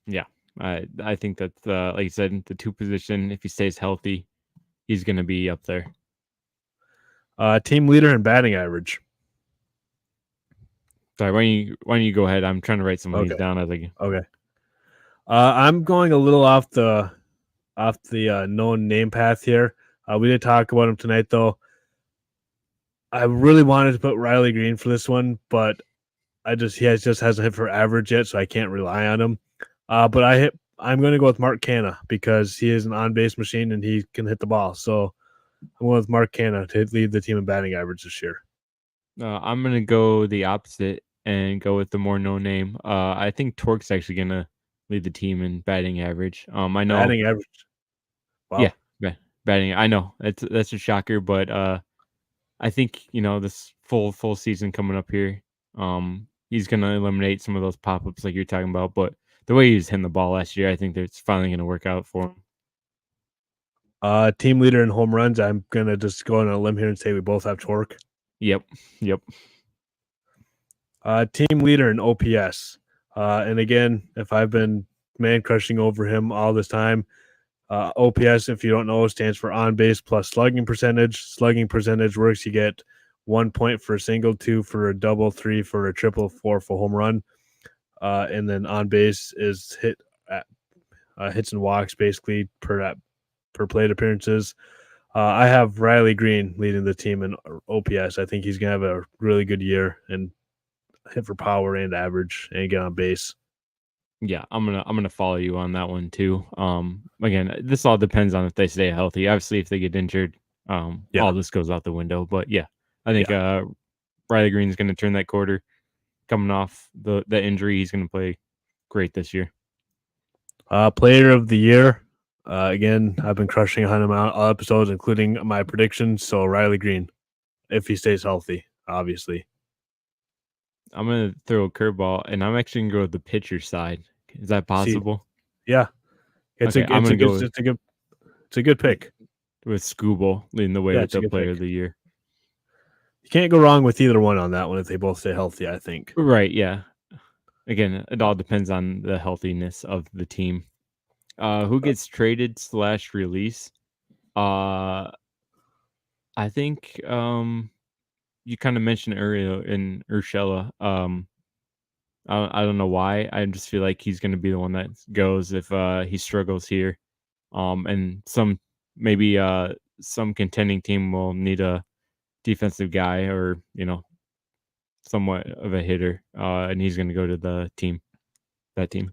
Yeah. I think that, like you said, the two position, if he stays healthy, he's going to be up there. Team leader in batting average. Sorry, why don't you go ahead? I'm trying to write some of these down. I think. Okay. I'm going a little off the known name path here. We did talk about him tonight, though. I really wanted to put Riley Green for this one, but he just hasn't hit for average yet, so I can't rely on him. But I'm going to go with Mark Canha because he is an on-base machine and he can hit the ball. So I'm going with Mark Canha to lead the team in batting average this year. I'm going to go the opposite and go with the more known name. I think Torque's actually going to lead the team in batting average. I know batting average. Wow. Yeah, batting. I know that's a shocker, but I think this full season coming up here, he's going to eliminate some of those pop-ups like you're talking about, but the way he was hitting the ball last year, I think that it's finally going to work out for him. Team leader in home runs, I'm going to just go on a limb here and say we both have Torque. Yep. Team leader in OPS. And again, if I've been man crushing over him all this time, OPS, if you don't know, stands for on base plus slugging percentage. Slugging percentage works. You get 1 point for a single, 2 for a double, 3 for a triple, 4 for home run. And then on base is hits and walks basically per plate appearances. I have Riley Green leading the team in OPS. I think he's gonna have a really good year and hit for power and average and get on base. Yeah, I'm gonna follow you on that one too. Again, this all depends on if they stay healthy. Obviously, if they get injured, all this goes out the window. But yeah, I think Riley Green is gonna turn that quarter. Coming off the injury, he's gonna play great this year. Player of the year. Again, I've been crushing on him all episodes, including my predictions. So Riley Green, if he stays healthy, obviously. I'm gonna throw a curveball, and I'm actually gonna go with the pitcher side. Is that possible? Yeah, it's a good pick. With Skubal leading the way with the player of the year. You can't go wrong with either one on that one if they both stay healthy, I think. Right, yeah. Again, it all depends on the healthiness of the team. Who gets traded / release? I think you kind of mentioned earlier in Urshela. I don't know why. I just feel like he's going to be the one that goes if he struggles here. And maybe some contending team will need a defensive guy or somewhat of a hitter, and he's going to go to that team.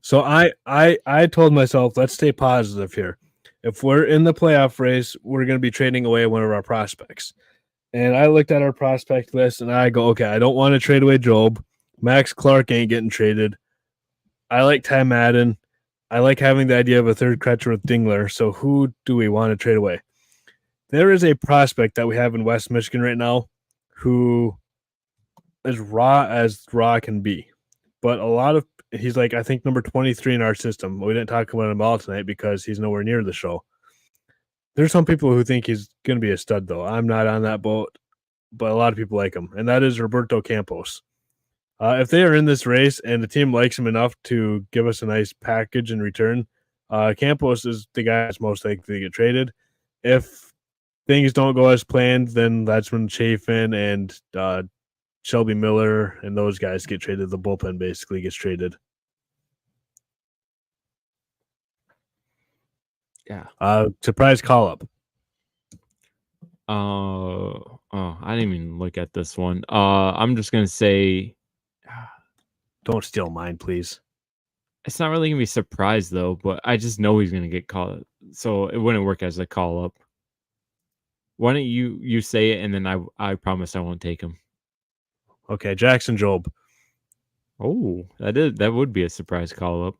So I told myself, let's stay positive here. If we're in the playoff race, we're going to be trading away one of our prospects. And I looked at our prospect list and I go, okay, I don't want to trade away Job. Max Clark ain't getting traded. I like Ty Madden. I like having the idea of a third catcher with Dingler. So who do we want to trade away? There is a prospect that we have in West Michigan right now who is raw as raw can be. But he's like, I think number 23 in our system. We didn't talk about him all tonight because he's nowhere near the show. There's some people who think he's going to be a stud, though. I'm not on that boat, but a lot of people like him, and that is Roberto Campos. If they are in this race and the team likes him enough to give us a nice package in return, Campos is the guy that's most likely to get traded. If things don't go as planned, then that's when Chafin and Shelby Miller and those guys get traded. The bullpen basically gets traded. Yeah. Surprise call up. I didn't even look at this one. I'm just gonna say, don't steal mine, please. It's not really gonna be surprised though, but I just know he's gonna get called, so it wouldn't work as a call up. Why don't you say it and then I promise I won't take him. Okay, Jackson Job. Oh, that would be a surprise call up.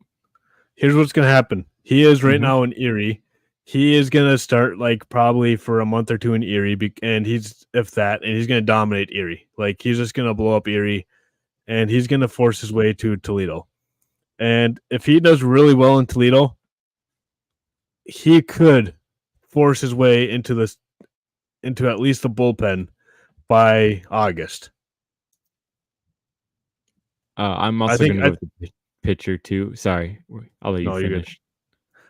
Here's what's gonna happen. He is right now in Erie. He is gonna start like probably for a month or two in Erie, and he's gonna dominate Erie. Like he's just gonna blow up Erie, and he's gonna force his way to Toledo. And if he does really well in Toledo, he could force his way into at least the bullpen by August. I'm also going to go with the pitcher too. Sorry, I'll let you finish.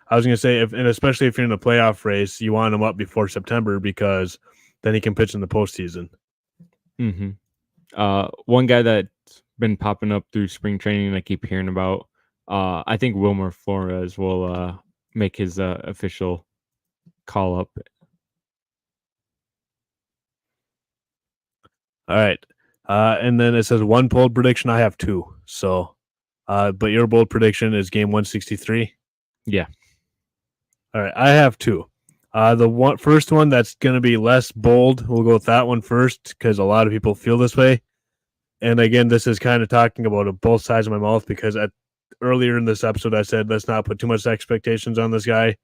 I was going to say, especially if you're in the playoff race, you want him up before September because then he can pitch in the postseason. One guy that's been popping up through spring training and I keep hearing about, I think Wilmer Flores will make his official call up. All right. And then it says one bold prediction. I have two. So, but your bold prediction is game 163. Yeah. All right. I have two. The first one that's going to be less bold. We'll go with that one first because a lot of people feel this way. And again, this is kind of talking about both sides of my mouth because earlier in this episode, I said, let's not put too much expectations on this guy.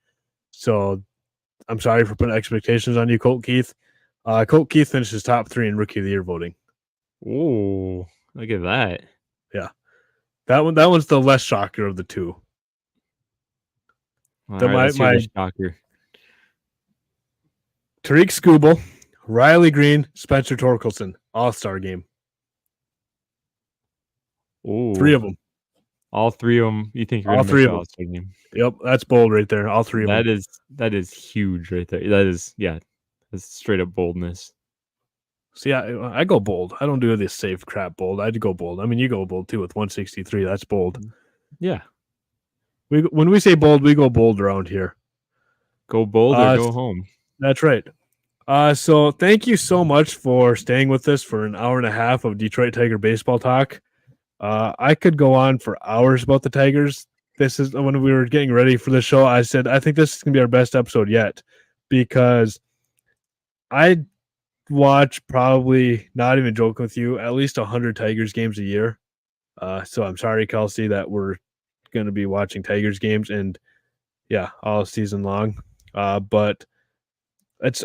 So I'm sorry for putting expectations on you, Colt Keith. Colt Keith finishes top 3 in Rookie of the Year voting. Oh, look at that. Yeah. That one's the less shocker of the two. My shocker. Tariq Skubal, Riley Green, Spencer Torkelson, All-Star game. Ooh. 3 of them. All 3 of them. You think you're going to make the All-Star game? Yep, that's bold right there. All 3 of them. That is huge right there. That's straight up boldness. See, I go bold. I don't do this safe crap bold. I go bold. I mean, you go bold too with 163. That's bold. Yeah. When we say bold, we go bold around here. Go bold or go home. That's right. So thank you so much for staying with us for an hour and a half of Detroit Tiger baseball talk. I could go on for hours about the Tigers. This is when we were getting ready for the show. I said, I think this is going to be our best episode yet because I watch, probably not even joking with you, at least 100 Tigers games a year. So I'm sorry, Kelsey, that we're going to be watching Tigers games and all season long. But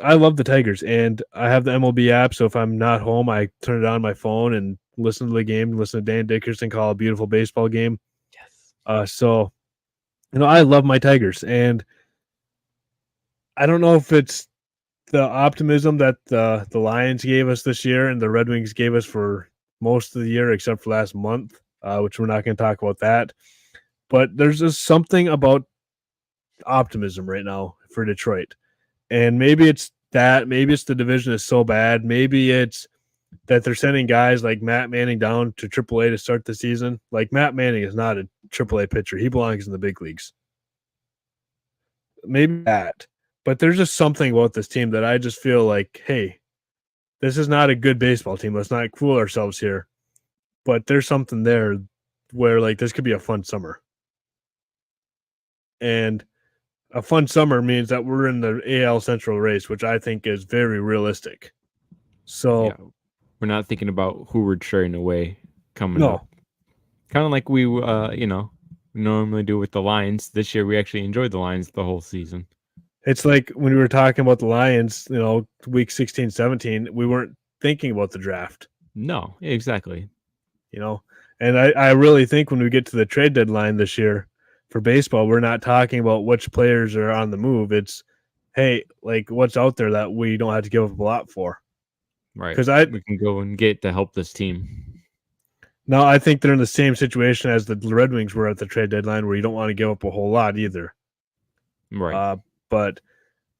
I love the Tigers and I have the MLB app. So if I'm not home, I turn it on my phone and listen to the game, listen to Dan Dickerson call a beautiful baseball game. Yes. So, I love my Tigers and I don't know if it's the optimism that the Lions gave us this year and the Red Wings gave us for most of the year, except for last month, which we're not going to talk about that. But there's just something about optimism right now for Detroit. And maybe it's that. Maybe it's the division is so bad. Maybe it's that they're sending guys like Matt Manning down to AAA to start the season. Like, Matt Manning is not a AAA pitcher. He belongs in the big leagues. Maybe that. But there's just something about this team that I just feel like, hey, this is not a good baseball team. Let's not fool ourselves here. But there's something there where, like, this could be a fun summer. And a fun summer means that we're in the AL Central race, which I think is very realistic. So Yeah. We're not thinking about who we're trading away coming no, up. Kind of like we, normally do with the Lions. This year, we actually enjoyed the Lions the whole season. it's like when we were talking about the Lions, week 16, 17, we weren't thinking about the draft. No, exactly. And I really think when we get to the trade deadline this year for baseball, we're not talking about which players are on the move. It's, hey, like, what's out there that we don't have to give up a lot for. Right. 'Cause we can go and get to help this team. No, I think they're in the same situation as the Red Wings were at the trade deadline, where you don't want to give up a whole lot either. Right. But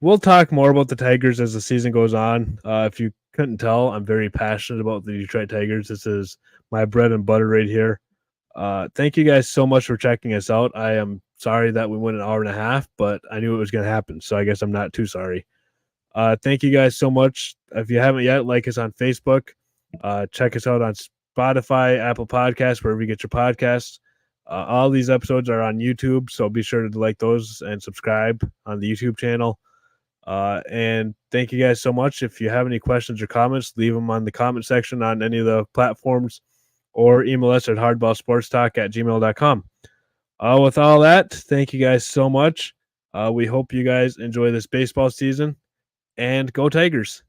we'll talk more about the Tigers as the season goes on. If you couldn't tell, I'm very passionate about the Detroit Tigers. This is my bread and butter right here. Thank you guys so much for checking us out. I am sorry that we went an hour and a half, but I knew it was going to happen, so I guess I'm not too sorry. Thank you guys so much. If you haven't yet, like us on Facebook. Check us out on Spotify, Apple Podcasts, wherever you get your podcasts. All these episodes are on YouTube, so be sure to like those and subscribe on the YouTube channel. And thank you guys so much. If you have any questions or comments, leave them on the comment section on any of the platforms, or email us at hardballsportstalk@gmail.com. With all that, thank you guys so much. We hope you guys enjoy this baseball season, and go Tigers.